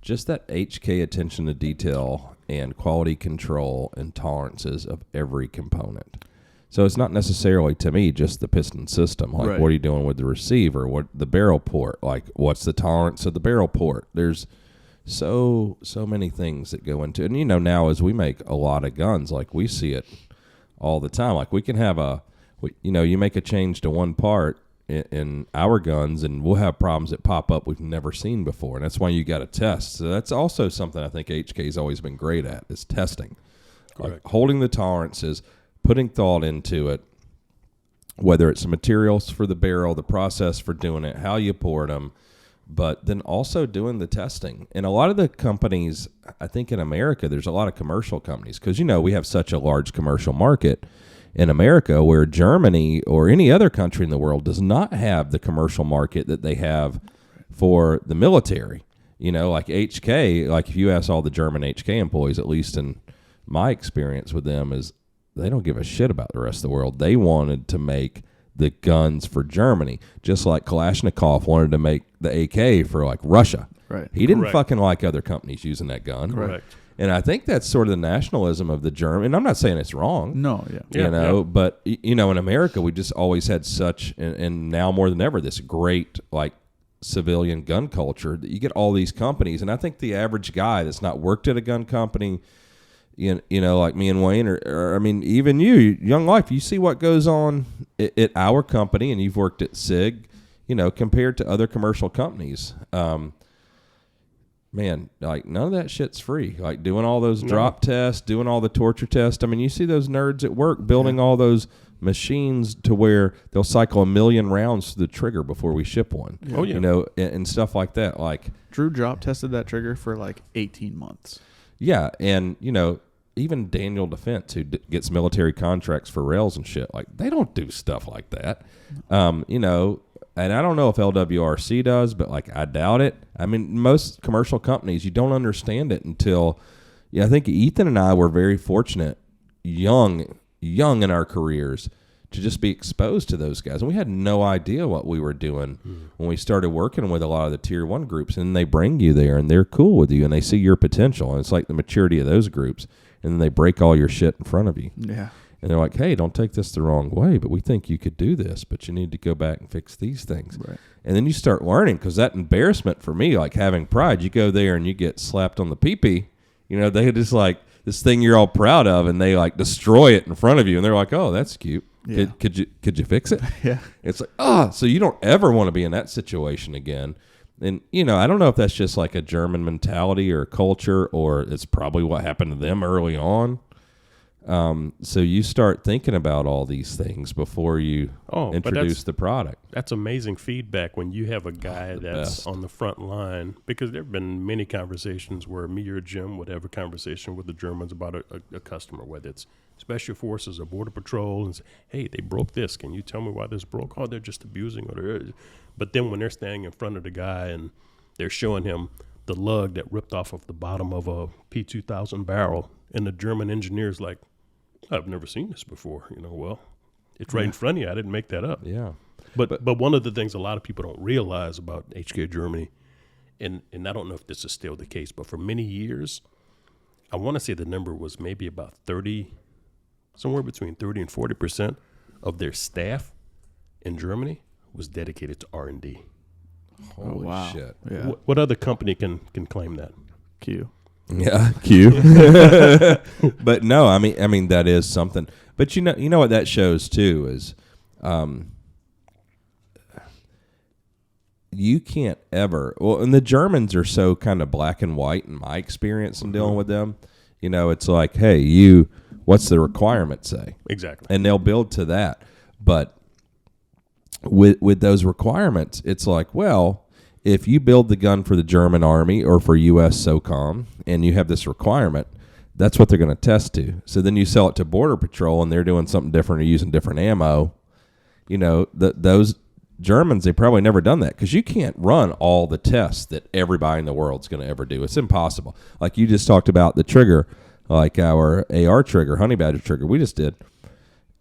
just that HK attention to detail and quality control and tolerances of every component. So it's not necessarily, to me, just the piston system. Like, what are you doing with the receiver? What the barrel port? Like, what's the tolerance of the barrel port? There's so many things that go into it. And, now as we make a lot of guns, like, we see it all the time. Like, we can have you make a change to one part in our guns, and we'll have problems that pop up we've never seen before. And that's why you got to test. So that's also something I think HK's always been great at, is testing. Like, holding the tolerances, putting thought into it, whether it's the materials for the barrel, the process for doing it, how you poured them, but then also doing the testing. And a lot of the companies, I think in America, there's a lot of commercial companies because, we have such a large commercial market in America, where Germany or any other country in the world does not have the commercial market that they have for the military. Like HK, like if you ask all the German HK employees, at least in my experience with them, is they don't give a shit about the rest of the world. They wanted to make the guns for Germany, just like Kalashnikov wanted to make the AK for like Russia. Right. He didn't fucking like other companies using that gun. Correct. And I think that's sort of the nationalism of the German. And I'm not saying it's wrong. No, But, in America, we just always had such, and now more than ever, this great, like, civilian gun culture that you get all these companies. And I think the average guy that's not worked at a gun company you know, like me and Wayne, or I mean, even you, Young Life, you see what goes on at our company, and you've worked at SIG, you know, compared to other commercial companies. Man, like none of that shit's free. Like doing all those drop tests, doing all the torture tests. I mean, you see those nerds at work building all those machines to where they'll cycle 1 million rounds to the trigger before we ship one. Yeah. Oh, yeah. You know, and stuff like that. Like Drew drop tested that trigger for like 18 months. yeah, and you know, even Daniel Defense, who gets military contracts for rails and shit, like they don't do stuff like that. You know, and I don't know if LWRC does, but like I doubt it. I mean, most commercial companies, you don't understand it until, I think Ethan and I were very fortunate, young in our careers, to just be exposed to those guys. And we had no idea what we were doing when we started working with a lot of the tier 1 groups. And they bring you there and they're cool with you and they see your potential. And it's like the maturity of those groups. And then they break all your shit in front of you. Yeah. And they're like, hey, don't take this the wrong way, but we think you could do this, but you need to go back and fix these things. Right. And then you start learning, because that embarrassment for me, like having pride, you go there and you get slapped on the pee-pee. You know, they just like this thing you're all proud of, and they like destroy it in front of you. And they're like, oh, that's cute. Yeah. Could you fix it? Yeah. It's like, so you don't ever want to be in that situation again. And, you know, I don't know if that's just like a German mentality or culture, or it's probably what happened to them early on. So you start thinking about all these things before you introduce the product. That's amazing feedback when you have a guy that's best. on the front line, because there have been many conversations where me or Jim would have a conversation with the Germans about a customer, whether it's Special Forces or Border Patrol, and say, hey, they broke this. Can you tell me why this broke? Oh, they're just abusing it. But then when they're standing in front of the guy and they're showing him the lug that ripped off of the bottom of a P2000 barrel, and the German engineer's like, I've never seen this before. You know, well, it's right in front of you. I didn't make that up. Yeah. But one of the things a lot of people don't realize about HK Germany, and I don't know if this is still the case, but for many years, I want to say the number was maybe about 30, somewhere between 30 and 40% of their staff in Germany was dedicated to R&D. Holy shit. Yeah. What other company can claim that? Q. Yeah, Q. But no, I mean that is something. But you know what that shows too is, you can't ever. Well, and the Germans are so kind of black and white in my experience in dealing with them. You know, it's like, hey, what's the requirement say? Exactly. And they'll build to that. But with those requirements, it's like, well, if you build the gun for the German Army or for U.S. SOCOM and you have this requirement, that's what they're going to test to. So then you sell it to Border Patrol and they're doing something different or using different ammo. You know, those Germans, they probably never done that, because you can't run all the tests that everybody in the world's going to ever do. It's impossible. Like you just talked about the trigger, like our AR trigger, Honey Badger trigger, we just did.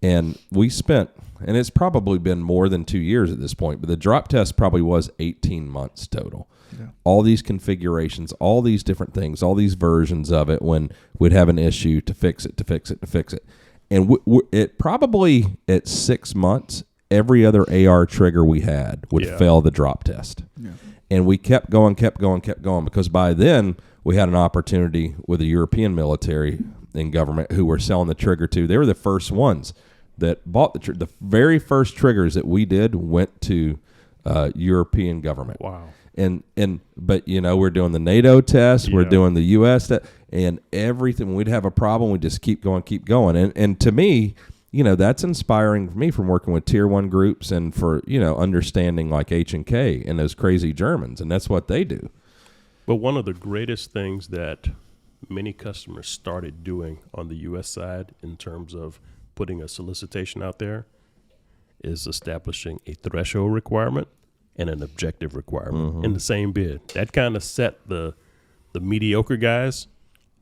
And we spent, and it's probably been more than 2 years at this point, but the drop test probably was 18 months total. Yeah. All these configurations, all these different things, all these versions of it when we'd have an issue to fix it. And it probably at 6 months, every other AR trigger we had would fail the drop test. Yeah. And we kept going, because by then we had an opportunity with the European military and government who were selling the trigger to. They were the first ones that bought the very first triggers that we did went to European government. Wow. But you know, we're doing the NATO test, we're doing the US test, and everything. When we'd have a problem, we just keep going. And to me, you know, that's inspiring for me from working with tier 1 groups and for, you know, understanding like H&K and those crazy Germans, and that's what they do. But one of the greatest things that many customers started doing on the U.S. side in terms of putting a solicitation out there is establishing a threshold requirement and an objective requirement in the same bid. That kind of set the mediocre guys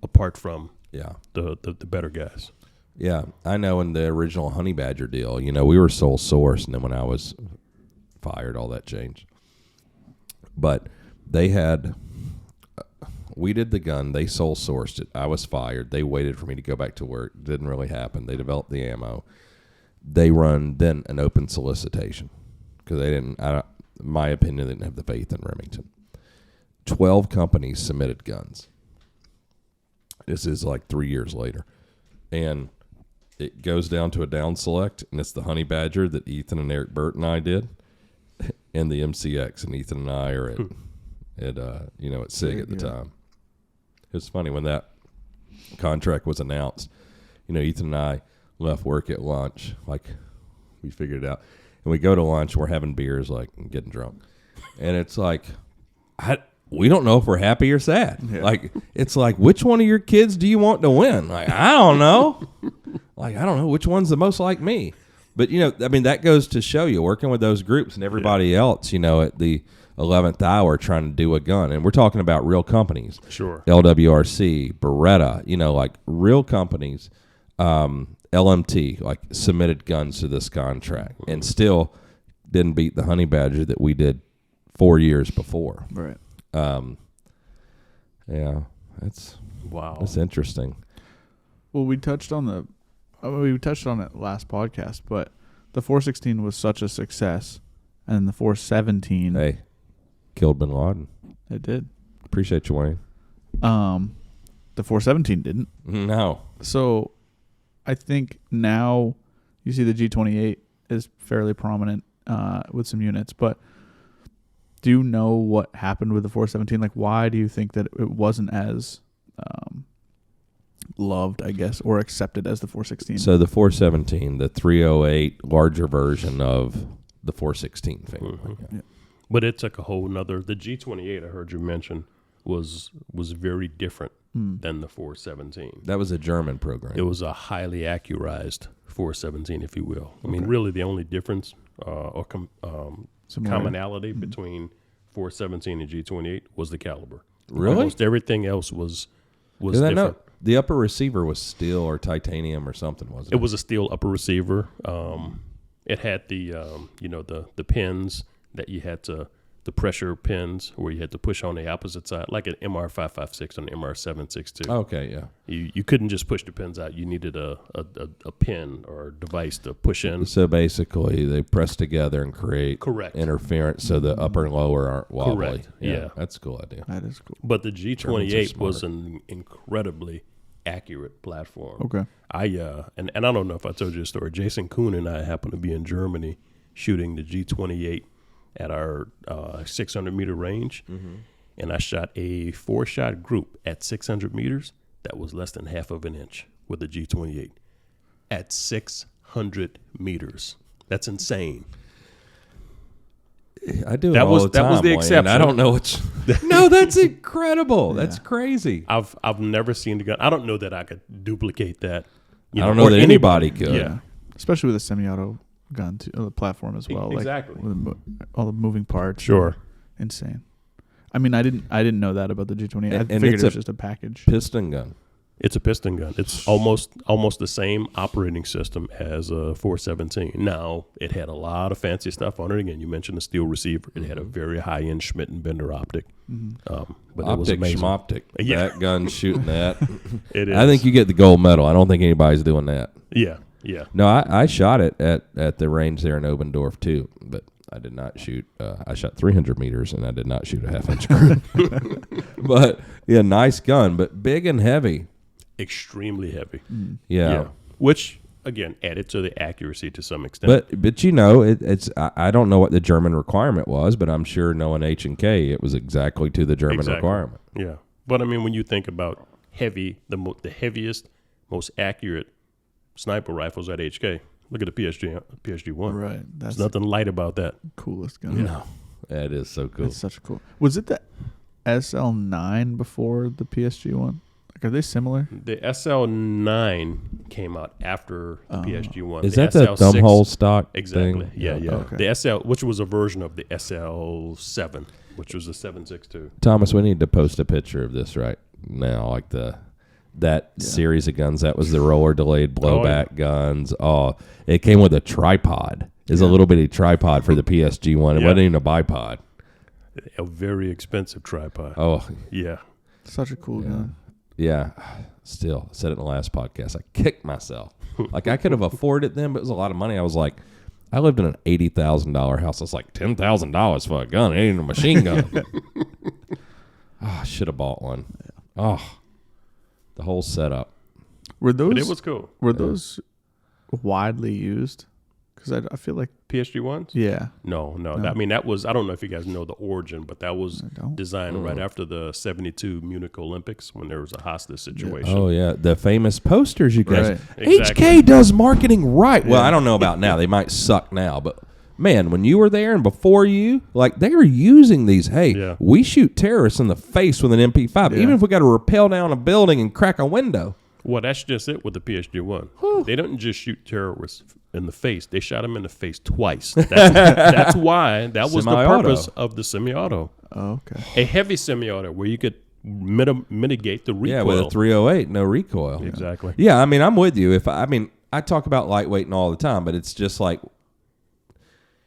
apart from the better guys. Yeah, I know in the original Honey Badger deal, you know, we were sole source, and then when I was fired, all that changed. But they had, we did the gun, they sole sourced it. I was fired. They waited for me to go back to work. Didn't really happen. They developed the ammo. They run then an open solicitation because they didn't, in my opinion, they didn't have the faith in Remington. 12 companies submitted guns. This is like 3 years later. And it goes down to a down select, and it's the Honey Badger that Ethan and Eric Burt and I did, and the MCX, and Ethan and I are at SIG at the time. It was funny when that contract was announced. Ethan and I left work at lunch, like we figured it out, and we go to lunch. We're having beers, like and getting drunk, and it's like, we don't know if we're happy or sad. Yeah. Like it's like, which one of your kids do you want to win? Like I don't know. Like I don't know which one's the most like me. But that goes to show you working with those groups and everybody else. At the 11th hour trying to do a gun, and we're talking about real companies. Sure. LWRC, Beretta, like real companies. LMT, like submitted guns to this contract, and still didn't beat the Honey Badger that we did 4 years before. Right. Yeah, that's interesting. Well, we touched on it last podcast, but the 416 was such a success, and the 417. Hey, killed Bin Laden. It did. Appreciate you, Wayne. The 417 didn't. No. So, I think now you see the G28 is fairly prominent with some units, but do you know what happened with the 417? Like, why do you think that it wasn't as loved, I guess, or accepted as the 416? So the 417, the 308 larger version of the 416 family. Mm-hmm. Yeah. But it took a whole nother. The G28 I heard you mention was very different than the 417. That was a German program. It was a highly accurized 417, if you will. I mean, really the only difference or commonality between 417 and G28 was the caliber. Really? Almost everything else was different. The upper receiver was steel or titanium or something, wasn't it? It was a steel upper receiver. It had the the pins that you had the pressure pins where you had to push on the opposite side, like an MR556 and an MR762. Okay, yeah. You couldn't just push the pins out. You needed a pin or device to push in. So basically, they press together and create interference so the upper and lower aren't wobbly. Correct. Yeah. That's a cool idea. That is cool. But the G28 was an incredibly accurate platform. Okay. And I don't know if I told you a story. Jason Kuhn and I happened to be in Germany shooting the G28 at our 600-meter range, and I shot a 4-shot group at 600 meters that was less than half of an inch with the G28 at 600 meters. That's insane. I do that all the time. That was the exception. I don't know what's. No, that's incredible. Yeah. That's crazy. I've never seen the gun. I don't know that I could duplicate that. I don't know that anybody could. Yeah, especially with a semi-auto gun platform as well. Exactly. Like with all the moving parts. Sure. Insane. I mean, I didn't know that about the G28. I figured it was just a package. Piston gun. It's a piston gun. It's almost the same operating system as a 417. Now, it had a lot of fancy stuff on it. Again, you mentioned the steel receiver. It had a very high-end Schmidt and Bender optic. But it was amazing. Schmoptic. Yeah. That gun shooting that. It is. I think you get the gold medal. I don't think anybody's doing that. Yeah. Yeah. No, I shot it at the range there in Obendorf too, but I did not shoot. I shot 300 meters and I did not shoot a half-inch group. But yeah, nice gun, but big and heavy. Extremely heavy. Yeah. Which again added to the accuracy to some extent. But you know, it's I don't know what the German requirement was, but I'm sure knowing H&K, it was exactly to the German requirement. Yeah. But I mean, when you think about heavy, the heaviest, most accurate sniper rifles at HK. Look at the PSG-1. Right. There's nothing light about that. Coolest gun. No. That is so cool. It's such cool. Was it the SL9 before the PSG-1? Like, are they similar? The SL9 came out after the PSG-1. Is that the thumbhole stock Exactly. thing? Yeah. Okay. The SL, which was a version of the SL7, which was the 7.62. Thomas, we need to post a picture of this right now, like that series of guns. That was the roller delayed blowback guns. Oh, it came with a tripod. It's a little bitty tripod for the PSG-1. It wasn't even a bipod. A very expensive tripod. Oh, yeah. Such a cool gun. Yeah. Still, I said it in the last podcast. I kicked myself. Like, I could have afforded it then, but it was a lot of money. I was like, I lived in an $80,000 house. I was like, $10,000 for a gun. It ain't a machine gun. I should have bought one. Oh. the whole setup. Were those? But it was cool. Were those widely used? Because I feel like PSG ones? yeah. No. I mean, that was, I don't know if you guys know the origin, but that was I don't. designed right after the 72 Munich Olympics when there was a hostage situation. Oh yeah, the famous posters you guys. Right. Exactly. HK does marketing right. Well, Yeah. I don't know about now. They might suck now, but man, when you were there and before you, like they were using these. Hey, Yeah. we shoot terrorists in the face with an MP5, Yeah. even if we got to rappel down a building and crack a window. Well, that's just it with the PSG one. They didn't just shoot terrorists in the face; they shot them in the face twice. That's why that was the Semi-auto. purpose of the semi-auto, Oh, okay. a heavy semi-auto where you could mitigate the recoil. Yeah, with a 308, no recoil. Exactly. Yeah, I mean, I'm with you. I talk about lightweight and all the time, but it's just like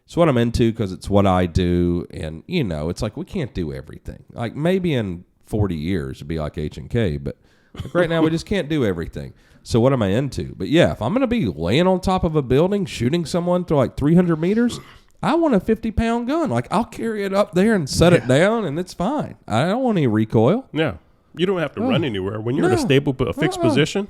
it's what I'm into because it's what I do, and it's like we can't do everything. Like maybe in 40 years it'd be like H&K, but like right now we just can't do everything. So what am I into? But yeah, if I'm gonna be laying on top of a building shooting someone to like 300 meters, I want a 50-pound gun. Like I'll carry it up there and set it down, and it's fine. I don't want any recoil. Yeah, you don't have to run anywhere when you're in a stable, a fixed position.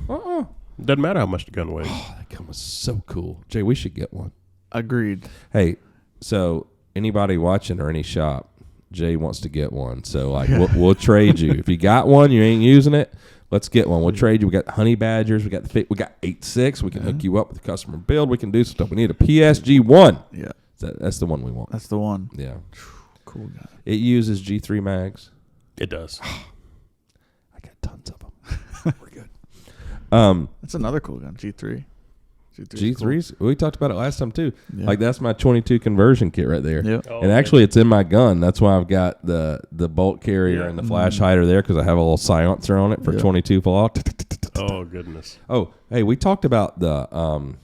Doesn't matter how much the gun weighs. Oh, that gun was so cool, Jay. We should get one. Agreed. Hey, so anybody watching or any shop, Jay wants to get one. So like we'll trade you. If you got one, you ain't using it. Let's get one. We'll trade you. We got honey badgers. We got 8.6. We can hook you up with the customer build. We can do some stuff. We need a PSG 1. Yeah, That's the one we want. that's the one. Yeah. Cool guy. It uses G3 mags. It does. I got tons of them. We're good. That's another cool gun. G3. G3. G3s. We talked about it last time too. Yeah. Like that's my 22 conversion kit right there. Yep. Oh, And actually, it's in my gun. That's why I've got the bolt carrier Yeah. and the flash hider there because I have a little silencer on it for Yeah. 22 fall. Oh goodness. Oh, hey, we talked about the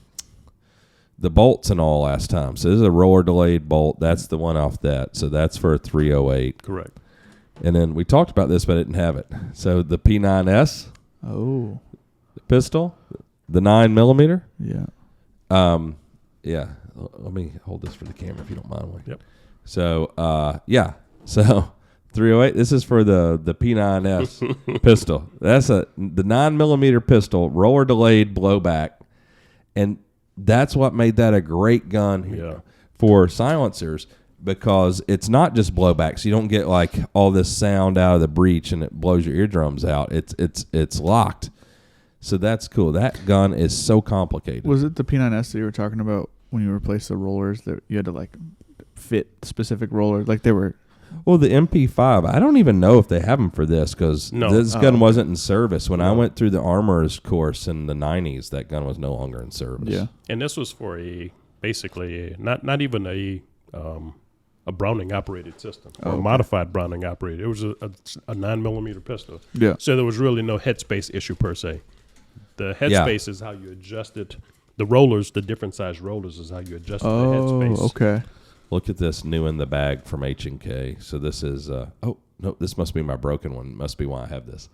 bolts and all last time. So this is a roller delayed bolt. That's the one off that. So that's for a 308. Correct. And then we talked about this, but I didn't have it. So the P9S Oh. pistol, the 9mm. Yeah. Yeah. Let me hold this for the camera if you don't mind. Wayne. Yep. So, yeah. So 308. This is for the P9S pistol. That's the 9mm pistol, roller delayed blowback, and that's what made that a great gun for silencers because it's not just blowback. So you don't get like all this sound out of the breech and it blows your eardrums out. It's locked. So that's cool. That gun is so complicated. Was it the P9S that you were talking about when you replaced the rollers that you had to like fit specific rollers? Like they were. Well, the MP5, I don't even know if they have them for this because this gun wasn't in service. When I went through the armorer's course in the 90s, that gun was no longer in service. Yeah. And this was for not even a Browning operated system or a modified Browning operated. It was a 9mm pistol. Yeah. So there was really no headspace issue per se. The headspace is how you adjusted the rollers. The different size rollers is how you adjusted the headspace. Oh, okay. Look at this new in the bag from H&K. So this is, this must be my broken one. Must be why I have this.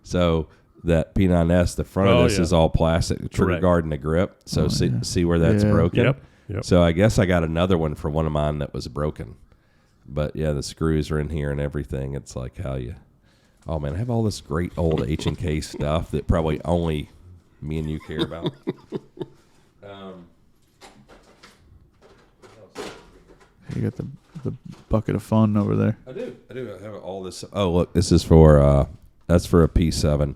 So that P9S, the front of this is all plastic, trigger guard and a grip. So see where that's broken? Yep. So I guess I got another one for one of mine that was broken. But yeah, the screws are in here and everything. It's like how you, oh man, I have all this great old H&K stuff that probably only me and you care about. You got the bucket of fun over there. I do. I have all this. Oh, look, this is for that's for a P7.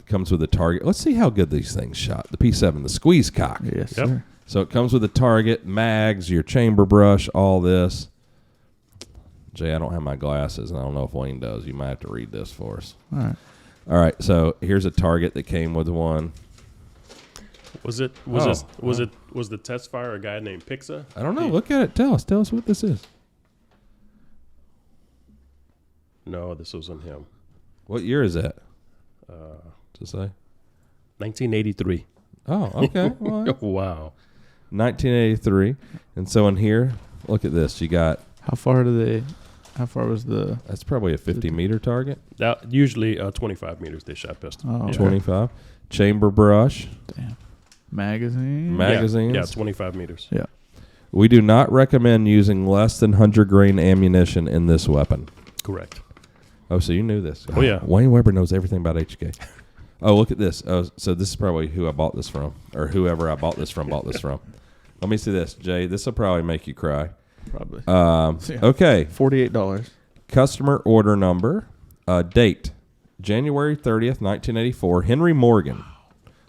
Comes with a target. Let's see how good these things shot. The P7, the squeeze cock. Yes, sir. So it comes with a target, mags, your chamber brush, all this. Jay, I don't have my glasses, and I don't know if Wayne does. You might have to read this for us. All right. So here's a target that came with one. Was the test fire a guy named Pixa? I don't know. Look at it. Tell us what this is. No, this wasn't him. What year is that? To say? 1983. Oh, okay. Well, Wow. 1983. And so in here, look at this. You got. How far was the? That's probably a 50-meter target. That usually 25 meters they shot pistol. Oh, okay. 25. Chamber brush. Damn. Magazine. Magazines. Yeah, 25 meters. Yeah. We do not recommend using less than 100 grain ammunition in this weapon. Correct. Oh, so you knew this. Oh, yeah. Wayne Weber knows everything about HK. Oh, look at this. Oh, so this is probably who I bought this from, or whoever I bought this from bought this from. Let me see this, Jay. This will probably make you cry. Probably. Okay. $48. Customer order number, date, January 30th, 1984. Henry Morgan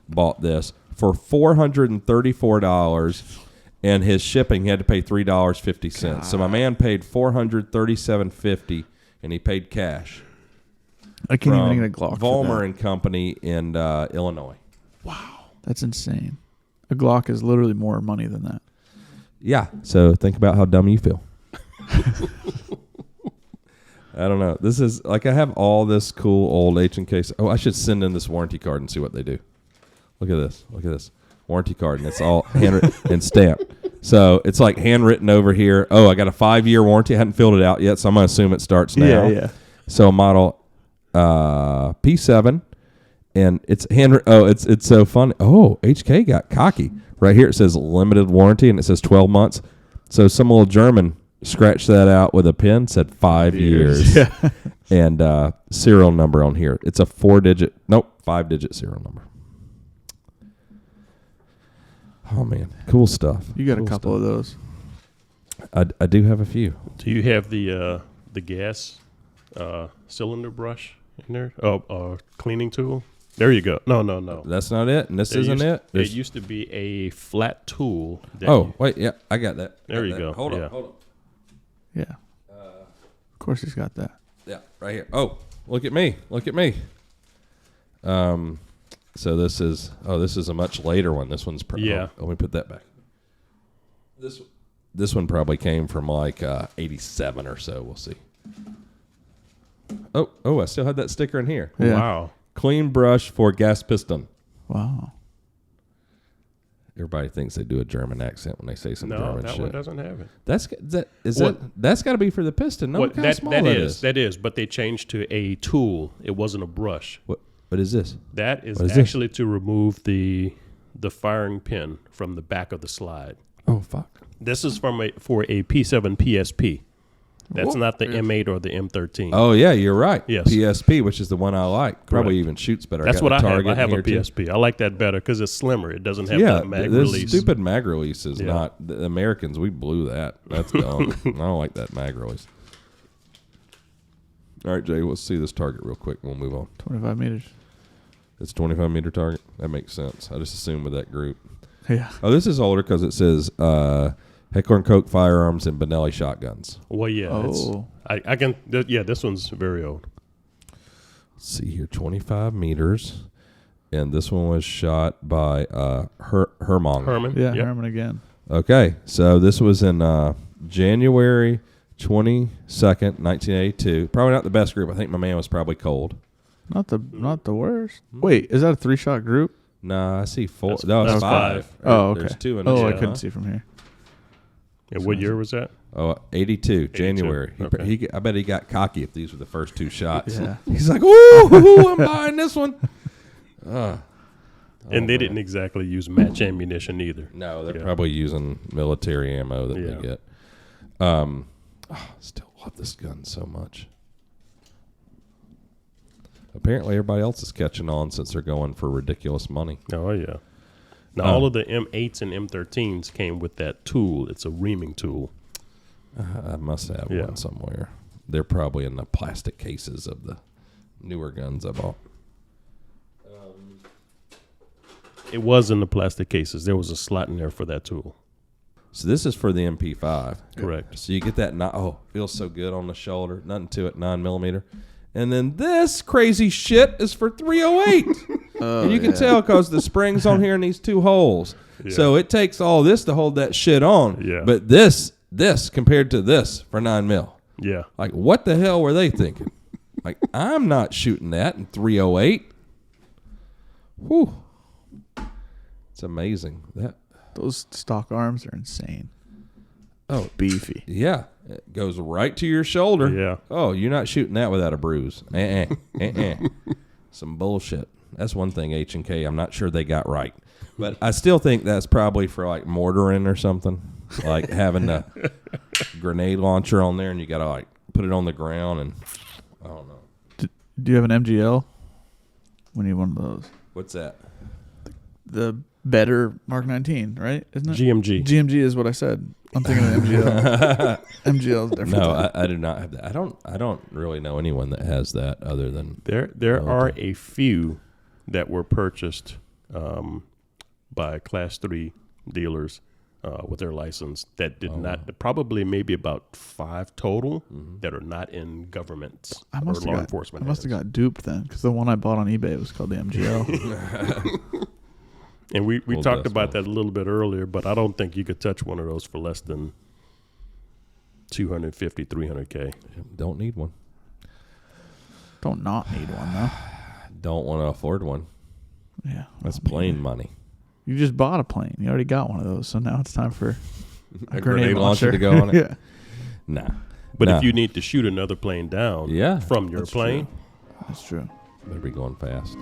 bought this for $434, and his shipping, he had to pay $3.50. So my man paid $437.50, and he paid cash. I can't even get a Glock. Vollmer and Company in Illinois. Wow, that's insane. A Glock is literally more money than that. Yeah, so think about how dumb you feel. I don't know. This is like I have all this cool old H&K. Oh, I should send in this warranty card and see what they do. Look at this. Look at this warranty card, and it's all handwritten and stamped. So it's like handwritten over here. Oh, I got a 5-year warranty. I hadn't filled it out yet, so I'm gonna assume it starts now. Yeah. So model P7, and it's handwritten. Oh, it's so funny. Oh, HK got cocky. Right here it says limited warranty, and it says 12 months. So some little German scratched that out with a pen, said 5 years. Yeah. And serial number on here. It's a 5-digit serial number. Oh, man. Cool stuff. You got cool a couple of those. I do have a few. Do you have the gas cylinder brush in there? Oh, cleaning tool? There you go. No. That's not it, and this isn't it. It used to be a flat tool. Wait, yeah, I got that. There you go. Hold on. Yeah. Of course he's got that. Yeah, right here. Oh, look at me. So this is a much later one. This one's yeah. Let me put that back. This one probably came from like 87 or so. We'll see. Oh, I still had that sticker in here. Yeah. Wow. Clean brush for gas piston. Wow. Everybody thinks they do a German accent when they say some No, German that shit. one doesn't have it. That's got to be for the piston. No, look how small that is. That is, but they changed to a tool. It wasn't a brush. What is this? That is What is actually to remove the firing pin from the back of the slide. Oh fuck! This is for a P7 PSP. That's Whoa. not the M8 or the M13. Oh yeah, you're right. Yes. PSP, which is the one I like. Probably Correct. even shoots better. That's what I have. I have a in here, PSP. I like that better because it's slimmer. It doesn't have Yeah, that mag this release. stupid mag release is Yeah. not. The Americans, we blew that. That's dumb. I don't like that mag release. All right, Jay, let's see this target real quick and we'll move on. 25 meters. It's 25-meter target. That makes sense. I just assumed with that group. Yeah. Oh, this is older because it says Heckler & Koch firearms and Benelli shotguns. Well, yeah. Oh. I can. This one's very old. Let's see here, 25 meters. And this one was shot by Hermann. Herman. Yeah, Yep. Herman again. Okay, so this was in January 22nd, 1982. Probably not the best group. I think my man was probably cold. Not the worst. Wait, is that a 3-shot group? Nah, I see 4. That's- No, it's that's 5. five. Oh, okay. There's 2 in Oh, this I one, couldn't huh? see from here. And what year was that? Oh, 82, January. Okay. I bet he got cocky if these were the first 2 shots. Yeah. He's like, ooh, I'm buying this one. And they didn't exactly use match ammunition either. No, they're Yeah. probably using military ammo that Yeah. they get. Still love this gun so much. Apparently, everybody else is catching on since they're going for ridiculous money. Oh, yeah. Now, all of the M8s and M13s came with that tool. It's a reaming tool. I must have Yeah. one somewhere. They're probably in the plastic cases of the newer guns I bought. It was in the plastic cases. There was a slot in there for that tool. So this is for the MP5. Correct. So you get that. Feels so good on the shoulder. Nothing to it. 9mm. And then this crazy shit is for 308. And you can tell because the springs on here in these 2 holes. Yeah. So it takes all this to hold that shit on. Yeah. But this compared to this for 9mm. Yeah. Like, what the hell were they thinking? Like, I'm not shooting that in 308. Whew. It's amazing. Those stock arms are insane. Oh, Beefy. yeah. It goes right to your shoulder. Yeah. Oh, you're not shooting that without a bruise. Some bullshit. That's one thing H&K I'm not sure they got right. But I still think that's probably for like mortaring or something. Like having a grenade launcher on there and you got to like put it on the ground and I don't know. Do you have an MGL? We need one of those. What's that? The better Mark 19, right? Isn't it? GMG. GMG is what I said. I'm thinking of MGL. MGL is different. No, I do not have that. I don't really know anyone that has that other than There are a few that were purchased by Class 3 dealers with their license that did not. Probably maybe about 5 total that are not in governments or law enforcement. I must have got duped then, because the one I bought on eBay was called the MGL. And we talked about that a little bit earlier, but I don't think you could touch one of those for less than $250,000, $300K. Don't need one. Don't not need one though. Don't want to afford one. Yeah, That's plane money. You just bought a plane. You already got one of those, so now it's time for a grenade launcher to go on it. Yeah. Nah. But if you need to shoot another plane down Yeah, from your that's plane, That's true. better be going fast.